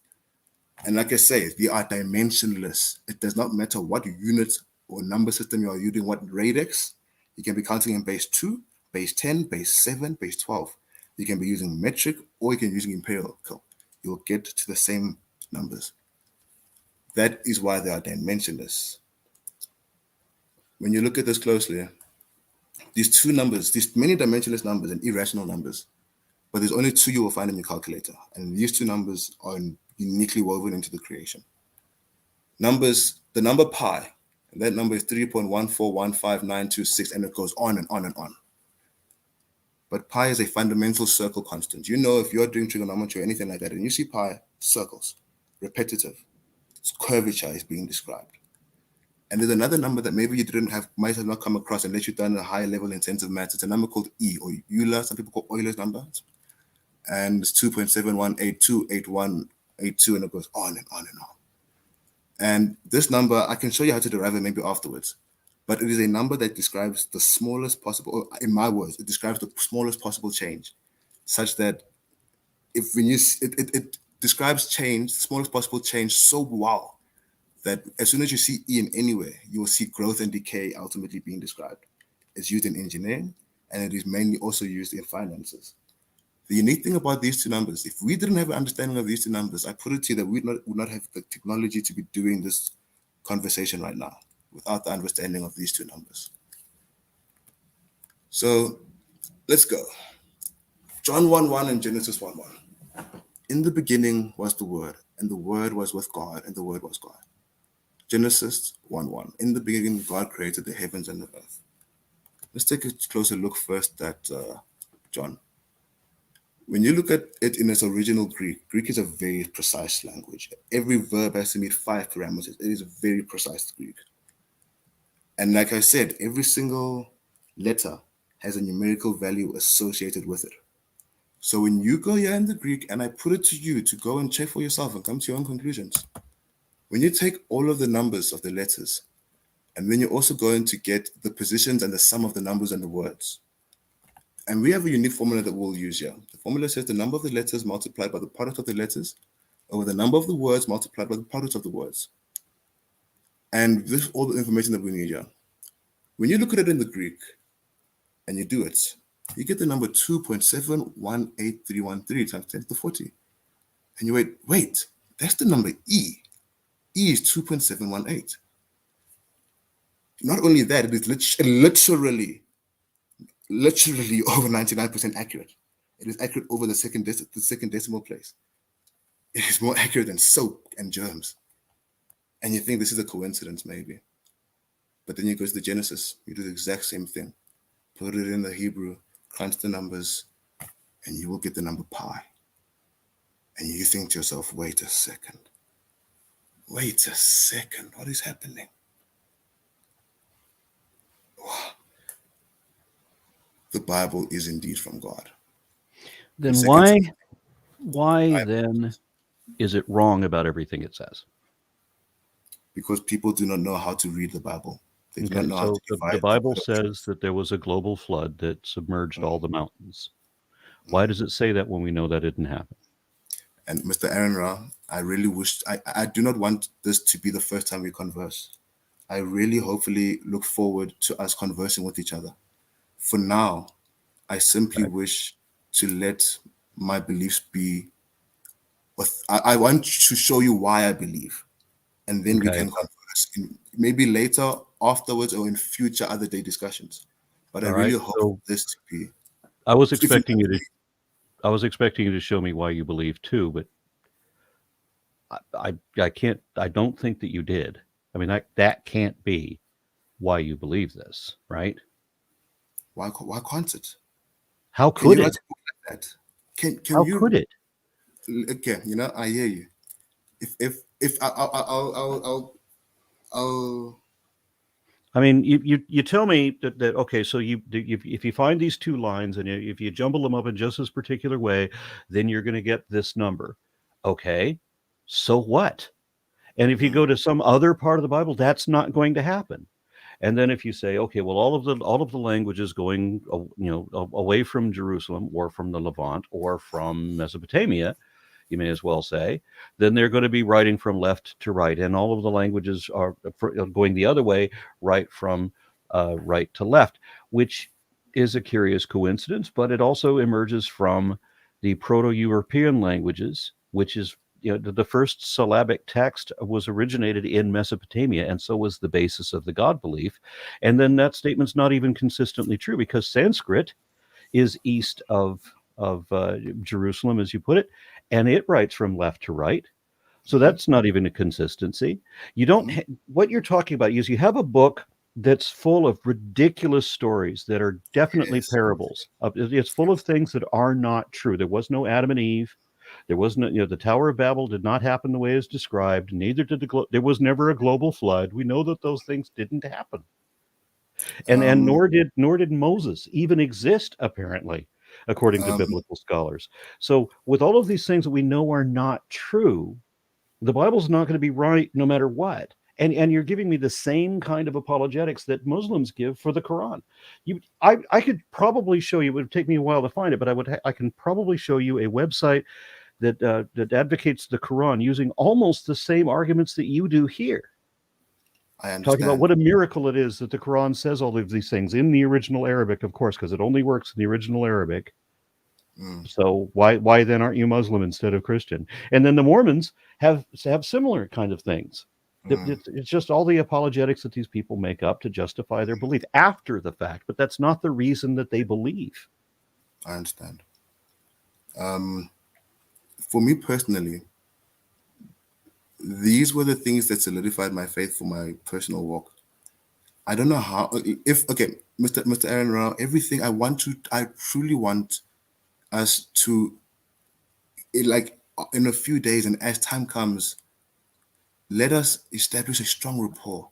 And like I say, they are dimensionless. It does not matter what unit or number system you are using, what radix. You can be counting in base 2, base 10, base 7, base 12. You can be using metric or you can be using empirical. you'll get to the same numbers. That is why they are dimensionless. When you look at this closely, these two numbers, these many dimensionless numbers and irrational numbers, but there's only two you will find in your calculator. And these two numbers are uniquely woven into the creation. Numbers, the number pi, and that number is 3.1415926, and it goes on and on and on. But pi is a fundamental circle constant. You know, if you're doing trigonometry or anything like that, and you see pi, circles, repetitive, its curvature is being described. And there's another number that maybe you might have not come across unless you've done a high level intensive maths. It's a number called E, or Euler, some people call Euler's number. And it's 2.71828182, and it goes on and on and on. And this number, I can show you how to derive it maybe afterwards, but it is a number that describes the smallest possible, or in my words, it describes the smallest possible change, such that it describes change, the smallest possible change so well that as soon as you see E in anywhere, you will see growth and decay ultimately being described. It's used in engineering, and it is mainly also used in finances. The unique thing about these two numbers, if we didn't have an understanding of these two numbers, I put it to you that we would not have the technology to be doing this conversation right now without the understanding of these two numbers. So let's go. John 1:1 and Genesis 1:1. In the beginning was the Word, and the Word was with God, and the Word was God. Genesis 1:1. In the beginning, God created the heavens and the earth. Let's take a closer look first at John. When you look at it in its original Greek, Greek is a very precise language. Every verb has to meet 5 parameters. It is very precise Greek. And like I said, every single letter has a numerical value associated with it. So when you go here in the Greek, and I put it to you to go and check for yourself and come to your own conclusions, when you take all of the numbers of the letters, and then you're also going to get the positions and the sum of the numbers and the words. And we have a unique formula that we'll use here. The formula says the number of the letters multiplied by the product of the letters over the number of the words multiplied by the product of the words. And this is all the information that we need here. When you look at it in the Greek and you do it, you get the number 2.718313 times 10 to the 40. And you wait, that's the number E. E is 2.718. Not only that, it is literally over 99% accurate. It is accurate over the second decimal place. It is more accurate than soap and germs. And you think this is a coincidence, maybe. But then you go to the Genesis, you do the exact same thing. Put it in the Hebrew, crunch the numbers, and you will get the number pi. And you think to yourself, wait a second. What is happening? Wow. The Bible is indeed from God. Then why then is it wrong about everything it says? Because people do not know how to read the Bible. They do not know how So to divide the Bible the says that there was a global flood that submerged all the mountains. Why does it say that when we know that didn't happen? And Mr. Aaron Ra, I really wish, I do not want this to be the first time we converse. I really hopefully look forward to us conversing with each other. For now, I simply wish to let my beliefs be, I want to show you why I believe, and then we can converse maybe later, afterwards, or in future other day discussions. But I really hope this to be. I was expecting you to show me why you believe too, but I can't. I don't think that you did. I mean, that can't be why you believe this, right? Why can't it? How could it? Like that? How could it? Okay, I hear you. If I'll I mean, you tell me that okay, so if you find these two lines and if you jumble them up in just this particular way, then you're going to get this number. Okay, so what? And if you go to some other part of the Bible, that's not going to happen. And then if you say, okay, well, all of the languages going, away from Jerusalem or from the Levant or from Mesopotamia, you may as well say, then they're going to be writing from left to right, and all of the languages are going the other way, right from right to left, which is a curious coincidence, but it also emerges from the Proto-European languages which is, the first syllabic text was originated in Mesopotamia, and so was the basis of the God belief. And then that statement's not even consistently true, because Sanskrit is east of Jerusalem, as you put it, and it writes from left to right. So that's not even a consistency. You don't. What you're talking about is you have a book that's full of ridiculous stories that are definitely Yes. parables. It's full of things that are not true. There was no Adam and Eve. There was no, the Tower of Babel did not happen the way it's described. Neither did there was never a global flood. We know that those things didn't happen, and nor did Moses even exist, apparently, according to Um, biblical scholars. So with all of these things that we know are not true, the Bible's not going to be right no matter what. And you're giving me the same kind of apologetics that Muslims give for the Quran. I could probably show you. It would take me a while to find it, but I can probably show you a website that advocates the Quran using almost the same arguments that you do here. I Talking about understand. what a miracle it is that the Quran says all of these things in the original Arabic, of course, because it only works in the original Arabic. So why then aren't you Muslim instead of Christian? And then the Mormons have similar kind of things. It's just all the apologetics that these people make up to justify their belief after the fact, but that's not the reason that they believe. I understand. For me personally, these were the things that solidified my faith for my personal walk. I don't know how. If okay, Mr. Aaron Rao, everything I truly want us to, like, in a few days, and as time comes, let us establish a strong rapport.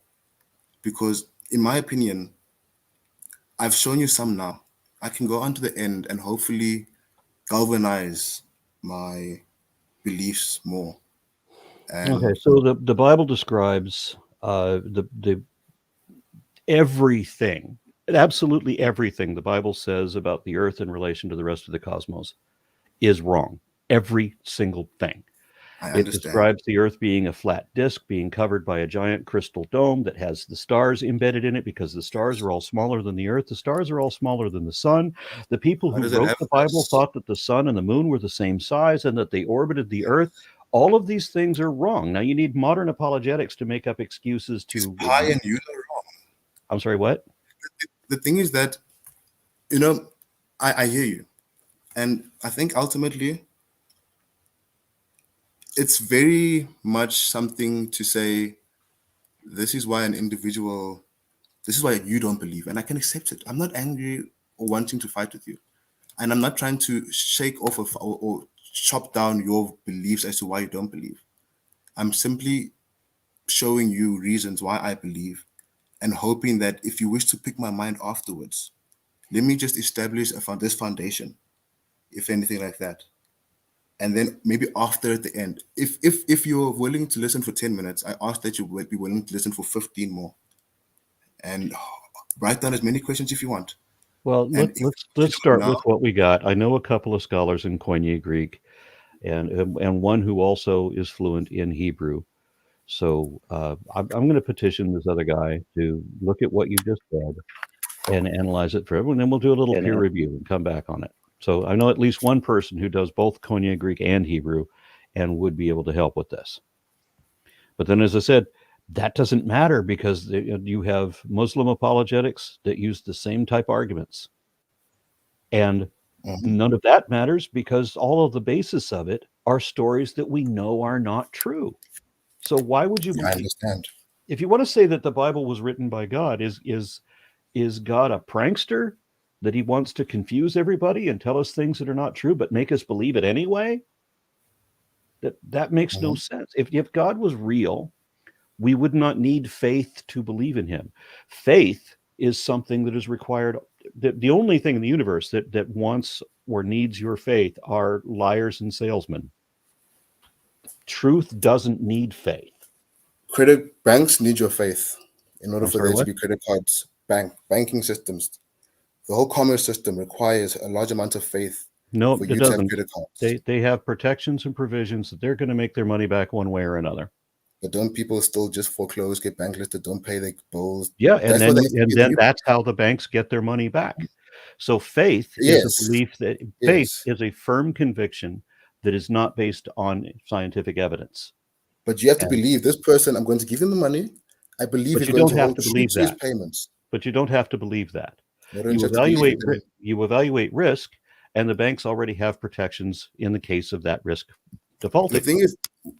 Because, in my opinion, I've shown you some now. I can go on to the end and hopefully galvanize my beliefs more. Okay, And so the Bible describes the everything, absolutely everything the Bible says about the earth in relation to the rest of the cosmos is wrong. Every single thing. I It understand. describes the earth being a flat disk being covered by a giant crystal dome that has the stars embedded in it, because the stars are all smaller than the earth. The stars are all smaller than the sun. The people How who does it wrote have the Bible this? thought that the sun and the moon were the same size and that they orbited the earth. All of these things are wrong. Now, you need modern apologetics to make up excuses It's to. pi and you are wrong. I'm sorry, what? The thing is that, you know, I hear you. And I think ultimately it's very much something to say, this is why this is why you don't believe. And I can accept it. I'm not angry or wanting to fight with you. And I'm not trying to shake off or chop down your beliefs as to why you don't believe. I'm simply showing you reasons why I believe, and hoping that if you wish to pick my mind afterwards, let me just establish this foundation, if anything like that. And then maybe after at the end, if you're willing to listen for 10 minutes, I ask that you will be willing to listen for 15 more, and write down as many questions if you want. Well, And if let's you don't start know, with what we got. I know a couple of scholars in Koine Greek, and one who also is fluent in Hebrew. So I'm going to petition this other guy to look at what you just said and analyze it for everyone. Then we'll do a little peer review and come back on it. So I know at least one person who does both Koine Greek and Hebrew and would be able to help with this. But then, as I said, that doesn't matter, because you have Muslim apologetics that use the same type arguments. And none of that matters, because all of the basis of it are stories that we know are not true. So why would you I believe? understand. If you want to say that the Bible was written by God, is God a prankster that he wants to confuse everybody and tell us things that are not true but make us believe it anyway? That makes no sense. If God was real, we would not need faith to believe in him. Faith is something that is required. The only thing in the universe that wants or needs your faith are liars and salesmen. Truth doesn't need faith. Credit banks need your faith in order I'm for sorry, there to what? be credit cards, banking systems. The whole commerce system requires a large amount of faith No, for it you to have doesn't. credit cards. They have protections and provisions that they're going to make their money back one way or another. But don't people still just foreclose, get banklisted, don't pay their bills? Yeah, and That's what then the and SVB then that's how the banks get their money back. So faith is a Yes, belief that faith yes. is a firm conviction that is not based on scientific evidence. But you have to And, believe this person, I'm going to give him the money. I believe but he's you going don't to have hold to true believe to his that. payments. But you don't have to believe that. Why don't you have to believe it then? You evaluate risk, and the banks already have protections in the case of that risk The defaulting. thing is,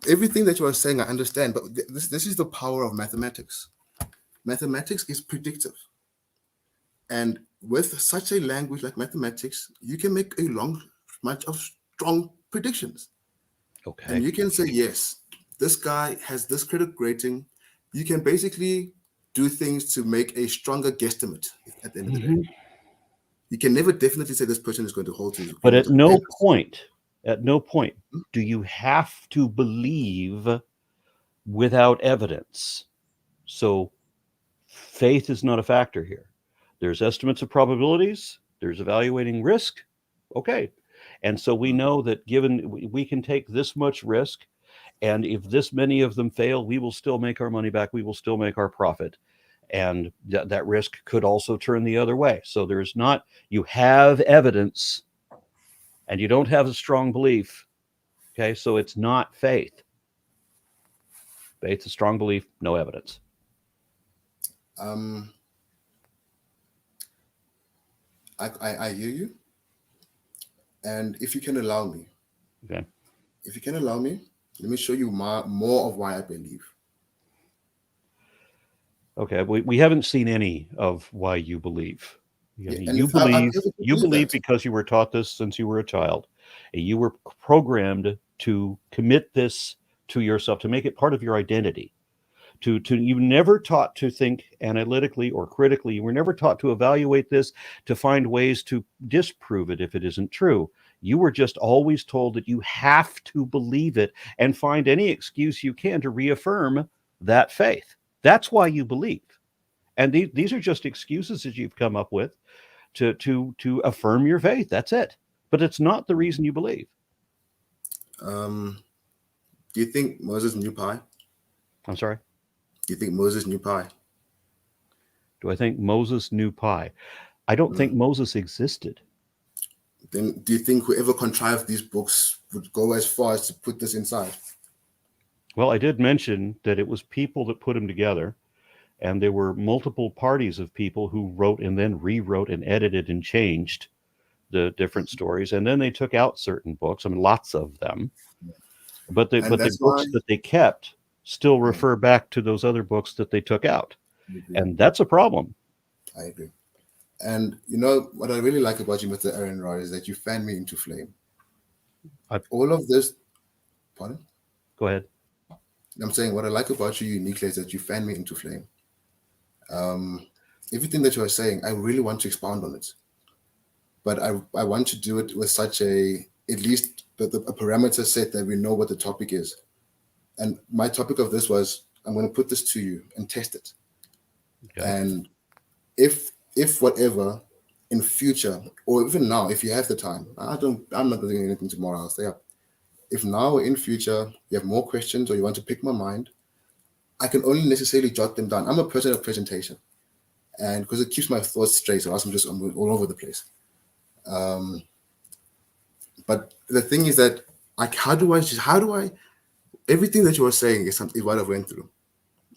everything that you are saying, I understand, but this is the power of mathematics. Mathematics is predictive. And with such a language like mathematics, you can make a long bunch of strong predictions. And Okay. you can say, yes, this guy has this credit rating. You can basically do things to make a stronger guesstimate at the end of the day. Mhm. You can never definitely say this person is going to hold to his But at no payments. point do you have to believe without evidence. So faith is not a factor here. There's estimates of probabilities, there's evaluating risk. Okay. And so we know that given we can take this much risk, and if this many of them fail, we will still make our money back, we will still make our profit. And that risk could also turn the other way. So there's not, you have evidence and you don't have a strong belief. Okay. So it's not faith. Faith is strong belief, no evidence. Um, I hear you. And if you can allow me, Okay. let me show you more of why I believe. Okay. We haven't seen any of why you believe. Yeah, and You if I'll believe, be able to you do believe that. because you were taught this since you were a child. You were programmed to commit this to yourself, to make it part of your identity. To you were never taught to think analytically or critically. You were never taught to evaluate this, to find ways to disprove it if it isn't true. You were just always told that you have to believe it and find any excuse you can to reaffirm that faith. That's why you believe. And these are just excuses that you've come up with to affirm your faith. That's it. But it's not the reason you believe. Um, do you think Moses knew pi? I'm sorry. Do you think Moses knew pi? Do I think Moses knew pi? I don't think Moses existed. Then do you think whoever contrived these books would go as far as to put this inside? Well, I did mention that it was people that put them together, and there were multiple parties of people who wrote and then rewrote and edited and changed the different stories, and then they took out certain books. I mean, lots of them, but And the that's why books that they kept still mm, refer back to those other books that they took out, I agree. and that's a problem. I agree. And you know what I really like about you, Mr. Aaron Rod, is that you fan me into flame. I, All of this, pardon? go ahead. I'm saying what I like about you uniquely is that you fan me into flame. Um, everything that you are saying, I really want to expound on it, but I want to do it with such at least a parameter set that we know what the topic is. And my topic of this was, I'm going to put this to you and test it. Okay. And if whatever in future or even now, if you have the time, I'm not doing anything tomorrow, I'll stay up. If now or in future you have more questions or you want to pick my mind, I can only necessarily jot them down. I'm a person of presentation, and because it keeps my thoughts straight, or else I'm all over the place. But the thing is that, like, how do I everything that you are saying is something what I've went through.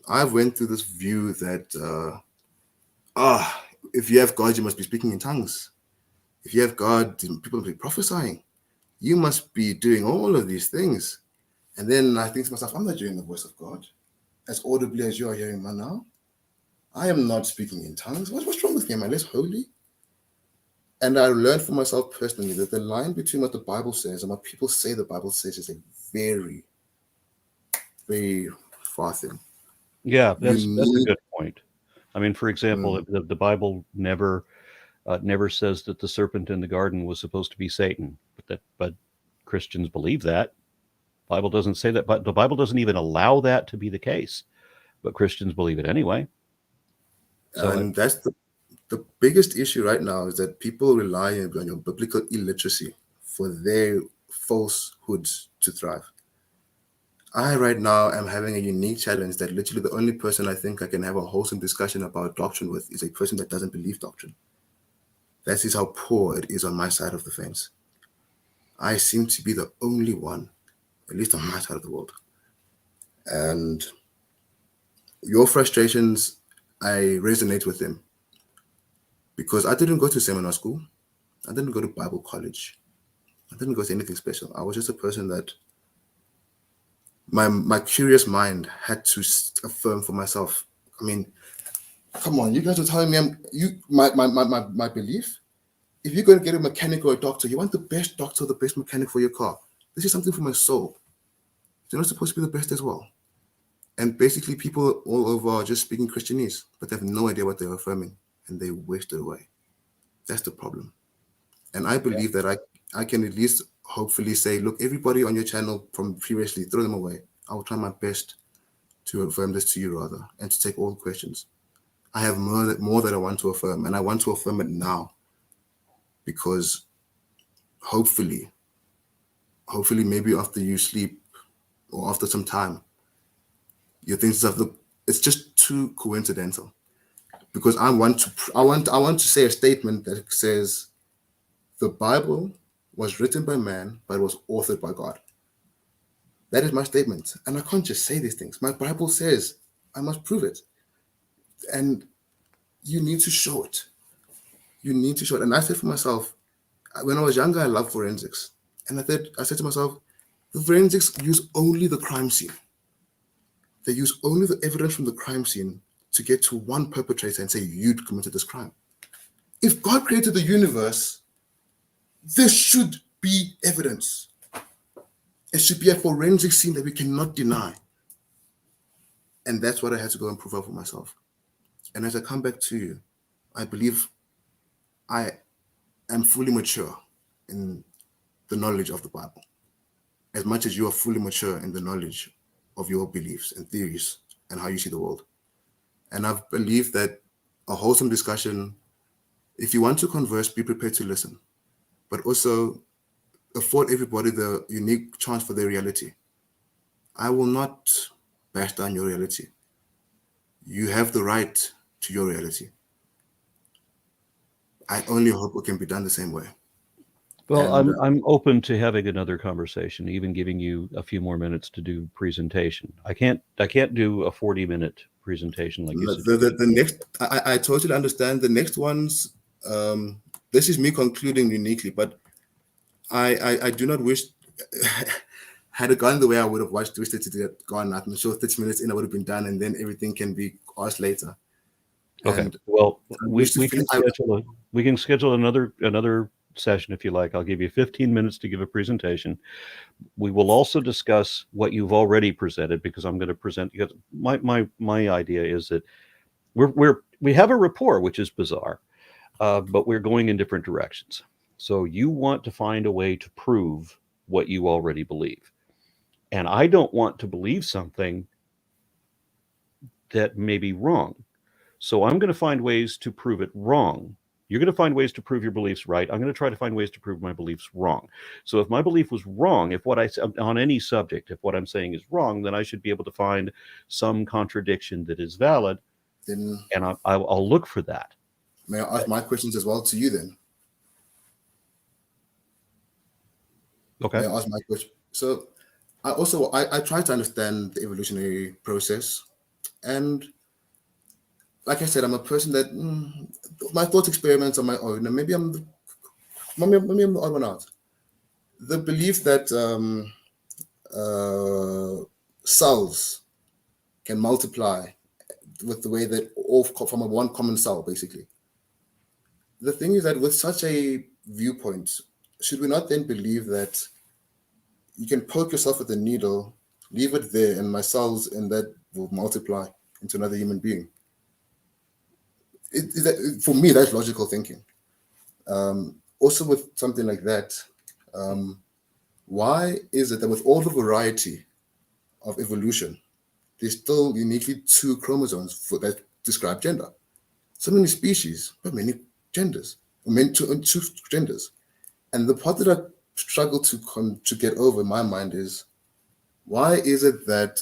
I've went through this view that if you have God, you must be speaking in tongues. If you have God, people must be prophesying. You must be doing all of these things. And then I think to myself, I'm not doing the voice of God as audibly as you are hearing me now. I am not speaking in tongues. What's wrong with me? Am I less holy? And I learned for myself personally that the line between what the Bible says and what people say the Bible says is a very, very far thing. Yeah, You that's a need good point. I mean, for example, the Bible never says that the serpent in the garden was supposed to be Satan, but Christians believe that. Bible doesn't say that, but the Bible doesn't even allow that to be the case. But Christians believe it anyway. So and that's the biggest issue right now is that people rely on your biblical illiteracy for their falsehoods to thrive. I right now am having a unique challenge that literally the only person I think I can have a wholesome discussion about doctrine with is a person that doesn't believe doctrine. That is how poor it is on my side of the fence. I seem to be the only one, at least on my side of the world. And your frustrations, I resonate with them because I didn't go to seminar school. I didn't go to Bible college. I didn't go to anything special. I was just a person that my curious mind had to affirm for myself. I mean, come on, you guys are telling me my belief. If you're going to get a mechanic or a doctor, you want the best doctor, the best mechanic for your car. This is something for my soul. You're not supposed to be the best as well. And basically, people all over are just speaking Christianese, but they have no idea what they're affirming, and they waste it away. That's the problem. And I believe that I can at least hopefully say, look, everybody on your channel from previously, throw them away. I will try my best to affirm this to you rather, and to take all the questions. I have more that I want to affirm, and I want to affirm it now because hopefully maybe after you sleep or after some time, you think stuff, look, it's just too coincidental. Because I want to say a statement that says the Bible was written by man, but it was authored by God. That is my statement. And I can't just say these things. My Bible says I must prove it. And you need to show it. You need to show it. And I said for myself, when I was younger, I loved forensics. And I said to myself, the forensics use only the crime scene. They use only the evidence from the crime scene to get to one perpetrator and say, you'd committed this crime. If God created the universe, there should be evidence. It should be a forensic scene that we cannot deny. And that's what I had to go and prove out for myself. And as I come back to you, I believe I am fully mature in the knowledge of the Bible, as much as you are fully mature in the knowledge of your beliefs and theories and how you see the world. And I believe that a wholesome discussion, if you want to converse, be prepared to listen, but also afford everybody the unique chance for their reality. I will not bash down your reality. You have the right to your reality. I only hope it can be done the same way. Well, And I'm open to having another conversation, even giving you a few more minutes to do presentation. I can't do a 40-minute presentation like you suggested. the next, I totally understand. The next ones, this is me concluding uniquely, but I do not wish. Had it gone the way I would have wished it to get gone, I'm sure 30 minutes in I would have been done, and then everything can be asked later. Okay. And Well, I we wish to can finish. schedule another session if you like. I'll give you 15 minutes to give a presentation. We will also discuss what you've already presented because I'm going to present. Because my idea is that we have a rapport, which is bizarre, but we're going in different directions. So you want to find a way to prove what you already believe, and I don't want to believe something that may be wrong. So I'm going to find ways to prove it wrong. You're going to find ways to prove your beliefs right. I'm going to try to find ways to prove my beliefs wrong. So if my belief was wrong, if what I on any subject, if what I'm saying is wrong, then I should be able to find some contradiction that is valid, Then and I'll look for that. may I ask my questions as well to you then? Okay. May I ask my question? So I try to understand the evolutionary process, and like I said, I'm a person that my thought experiments on my own, and maybe maybe I'm the odd one out. The belief that cells can multiply with the way that all from a one common cell, basically. The thing is that with such a viewpoint, should we not then believe that you can poke yourself with a needle, leave it there, and my cells in that will multiply into another human being? For me, that's logical thinking. Also, with something like that, why is it that with all the variety of evolution, there's still uniquely two chromosomes that describe gender? So many species, but many genders, two genders. And the part that I struggle to get over in my mind is, why is it that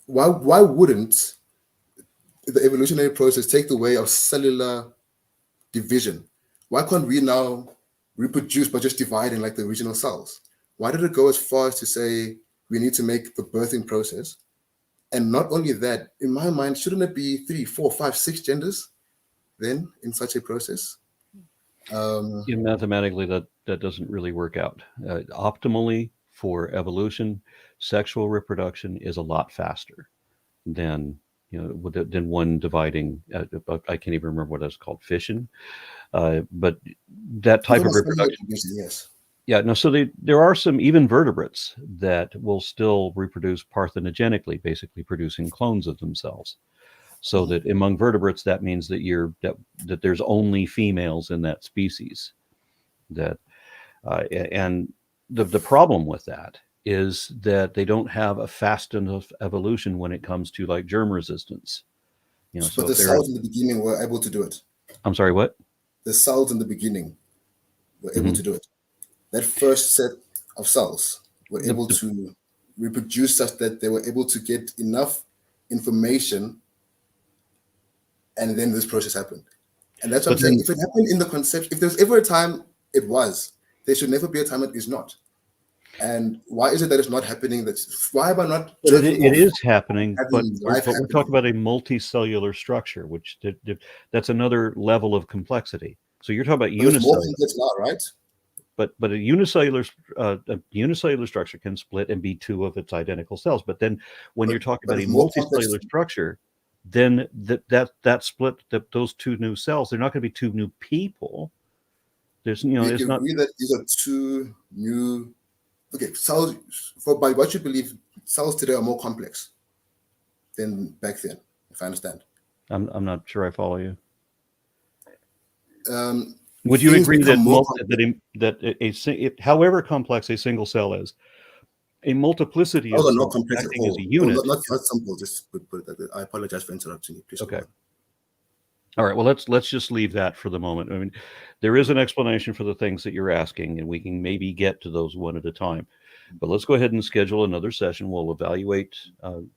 why wouldn't the evolutionary process take the way of cellular division, Why can't we now reproduce by just dividing like the original cells? Why did it go as far as to say we need to make the birthing process? And not only that, in my mind, shouldn't it be 3, 4, 5, 6 genders then in such a process? Mathematically, that doesn't really work out. Optimally for evolution, sexual reproduction is a lot faster than than one dividing. I can't even remember what it's called, fission. But that type of reproduction. Yes. Yeah, no. So there are some even vertebrates that will still reproduce parthenogenically, basically producing clones of themselves. So that among vertebrates, that means that that there's only females in that species. That and the problem with that is that they don't have a fast enough evolution when it comes to like germ resistance. But the cells in the beginning were able to do it. I'm sorry, what? The cells in the beginning were able to do it. That first set of cells were able to reproduce such that they were able to get enough information, and then this process happened. And that's what I'm saying. If it happened in the conception, if there's ever a time it was, there should never be a time it is not. And why is it that it's not happening? Why am I not? It is happening, but we're talking about a multicellular structure, which that's another level of complexity. So you're talking about unicellular. It's more complex now, right? But a unicellular structure can split and be two of its identical cells. But then when you're talking about a multicellular structure, then that split, those two new cells, they're not going to be two new people. There's it's not. Agree that these are two new. Okay, cells. By what you believe, cells today are more complex than back then. If I understand. I'm not sure I follow you. Would you agree that however complex a single cell is, a multiplicity of cells acting as a unit? Not simple. Just put it that way. I apologize for interrupting you. Please. Okay. All right. Well, let's just leave that for the moment. I mean, there is an explanation for the things that you're asking, and we can maybe get to those one at a time. But let's go ahead and schedule another session. We'll evaluate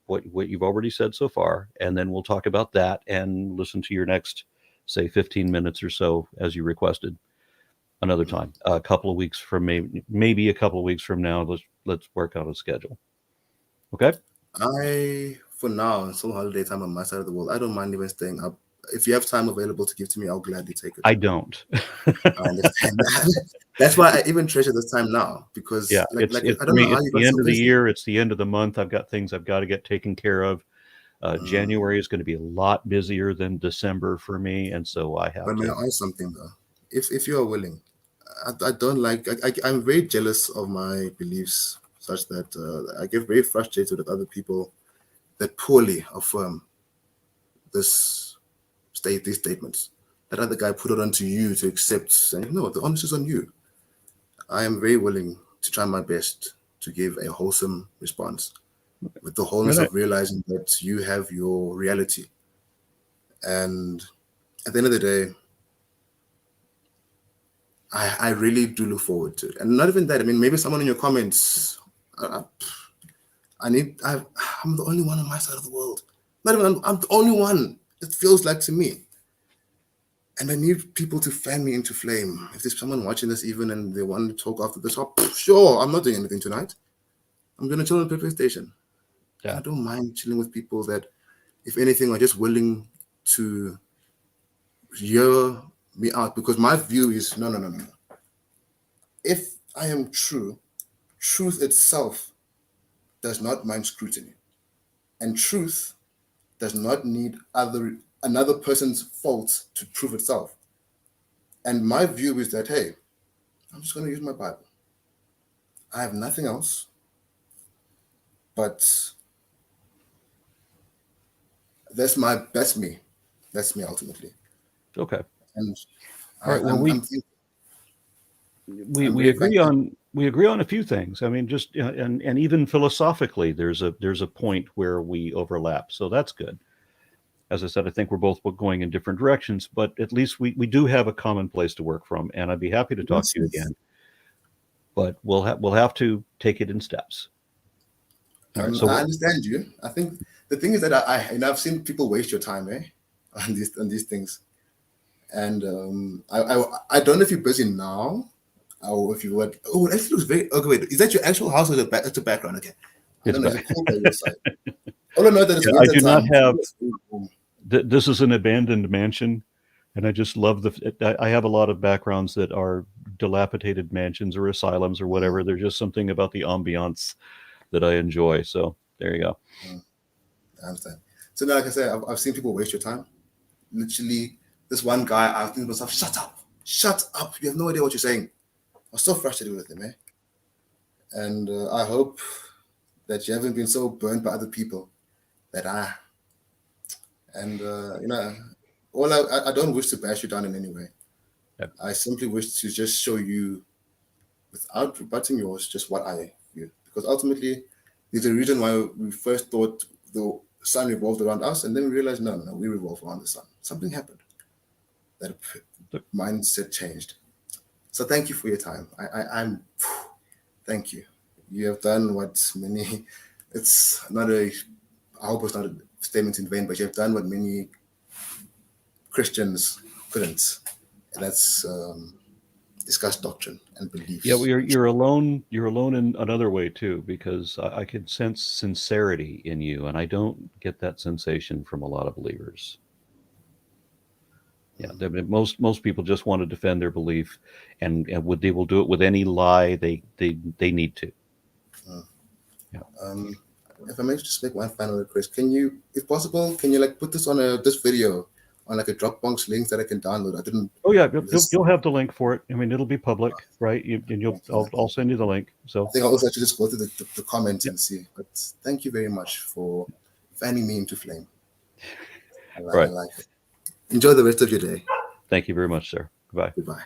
what you've already said so far, and then we'll talk about that and listen to your next, say, 15 minutes or so, as you requested, another time. A couple of weeks from maybe a couple of weeks from now, let's work out a schedule. Okay? For now, until holiday time on my side of the world, I don't mind even staying up. If you have time available to give to me, I'll gladly take it. I don't. I understand that. That's why I even treasure this time now, because I don't know how it's the end of the year. It's the end of the month. I've got things I've got to get taken care of. January is going to be a lot busier than December for me, and so I have. But may I ask something though? If you are willing, I don't like. I'm very jealous of my beliefs, such that I get very frustrated with other people that poorly affirm these statements. That other guy put it onto you to accept, saying, no, the onus is on you. I am very willing to try my best to give a wholesome response with the wholeness of realizing that you have your reality. And at the end of the day, I really do look forward to it. And not even that, I mean, maybe someone in your comments, I'm the only one on my side of the world. Not even, I'm the only one. It feels like to me. And I need people to fan me into flame. If there's someone watching this even and they want to talk after this, sure, I'm not doing anything tonight. I'm going to chill on the PlayStation. Yeah. I don't mind chilling with people that, if anything, are just willing to hear me out. Because my view is, no. If I am true, truth itself does not mind scrutiny. And truth does not need another person's fault to prove itself. And my view is that, hey, I'm just going to use my Bible. I have nothing else, but that's me. That's me ultimately. Okay. And all right. Well, we agree on a few things. I mean, just and even philosophically, there's a point where we overlap. So that's good. As I said, I think we're both going in different directions, but at least we do have a common place to work from, and I'd be happy to talk to you again. But we'll have to take it in steps. All right, so I understand you. I think the thing is that I've seen people waste your time, on these things, And I don't know if you're busy now, or if you would. Oh, it actually looks very. Okay, wait, is that your actual house or it's a background? Okay, I It's don't know. Is back. it cold by your side? All I know that it's Yeah, I winter do not time. have. It's very warm. This is an abandoned mansion, and I just love I have a lot of backgrounds that are dilapidated mansions or asylums or whatever. There's just something about the ambiance that I enjoy. So there you go. I understand. So now, like I said, I've seen people waste your time. Literally, this one guy, I think to myself, shut up. You have no idea what you're saying. I was so frustrated with him, eh? And I hope that you haven't been so burned by other people that and all I don't wish to bash you down in any way. Yep. I simply wish to just show you, without rebutting yours, just what I view. Because ultimately, there's a reason why we first thought the sun revolved around us, and then we realized, no, we revolve around the sun. Something happened. That mindset changed. So thank you for your time. I'm thank you. You have done what many. It's not a. I hope it's not a statement in vain, but you have done what many Christians couldn't, and that's discuss doctrine and Yeah, beliefs. well, you're alone. You're alone in another way too, because I can sense sincerity in you, and I don't get that sensation from a lot of believers. Yeah, most people just want to defend their belief, and they will do it with any lie they need to. Mm. Yeah. If I may just make one final request, can you, if possible, can you like put this on this video on like a Dropbox link that I can download? I didn't. Oh yeah, This, you'll have the link for it. I mean, it'll be public, right? And thank you. I'll send you the link. I So think I also have to just go through the comments yeah, and see. But thank you very much for fanning me into flame. I right. like it. Enjoy the rest of your day. Thank you very much, sir. Goodbye. Goodbye.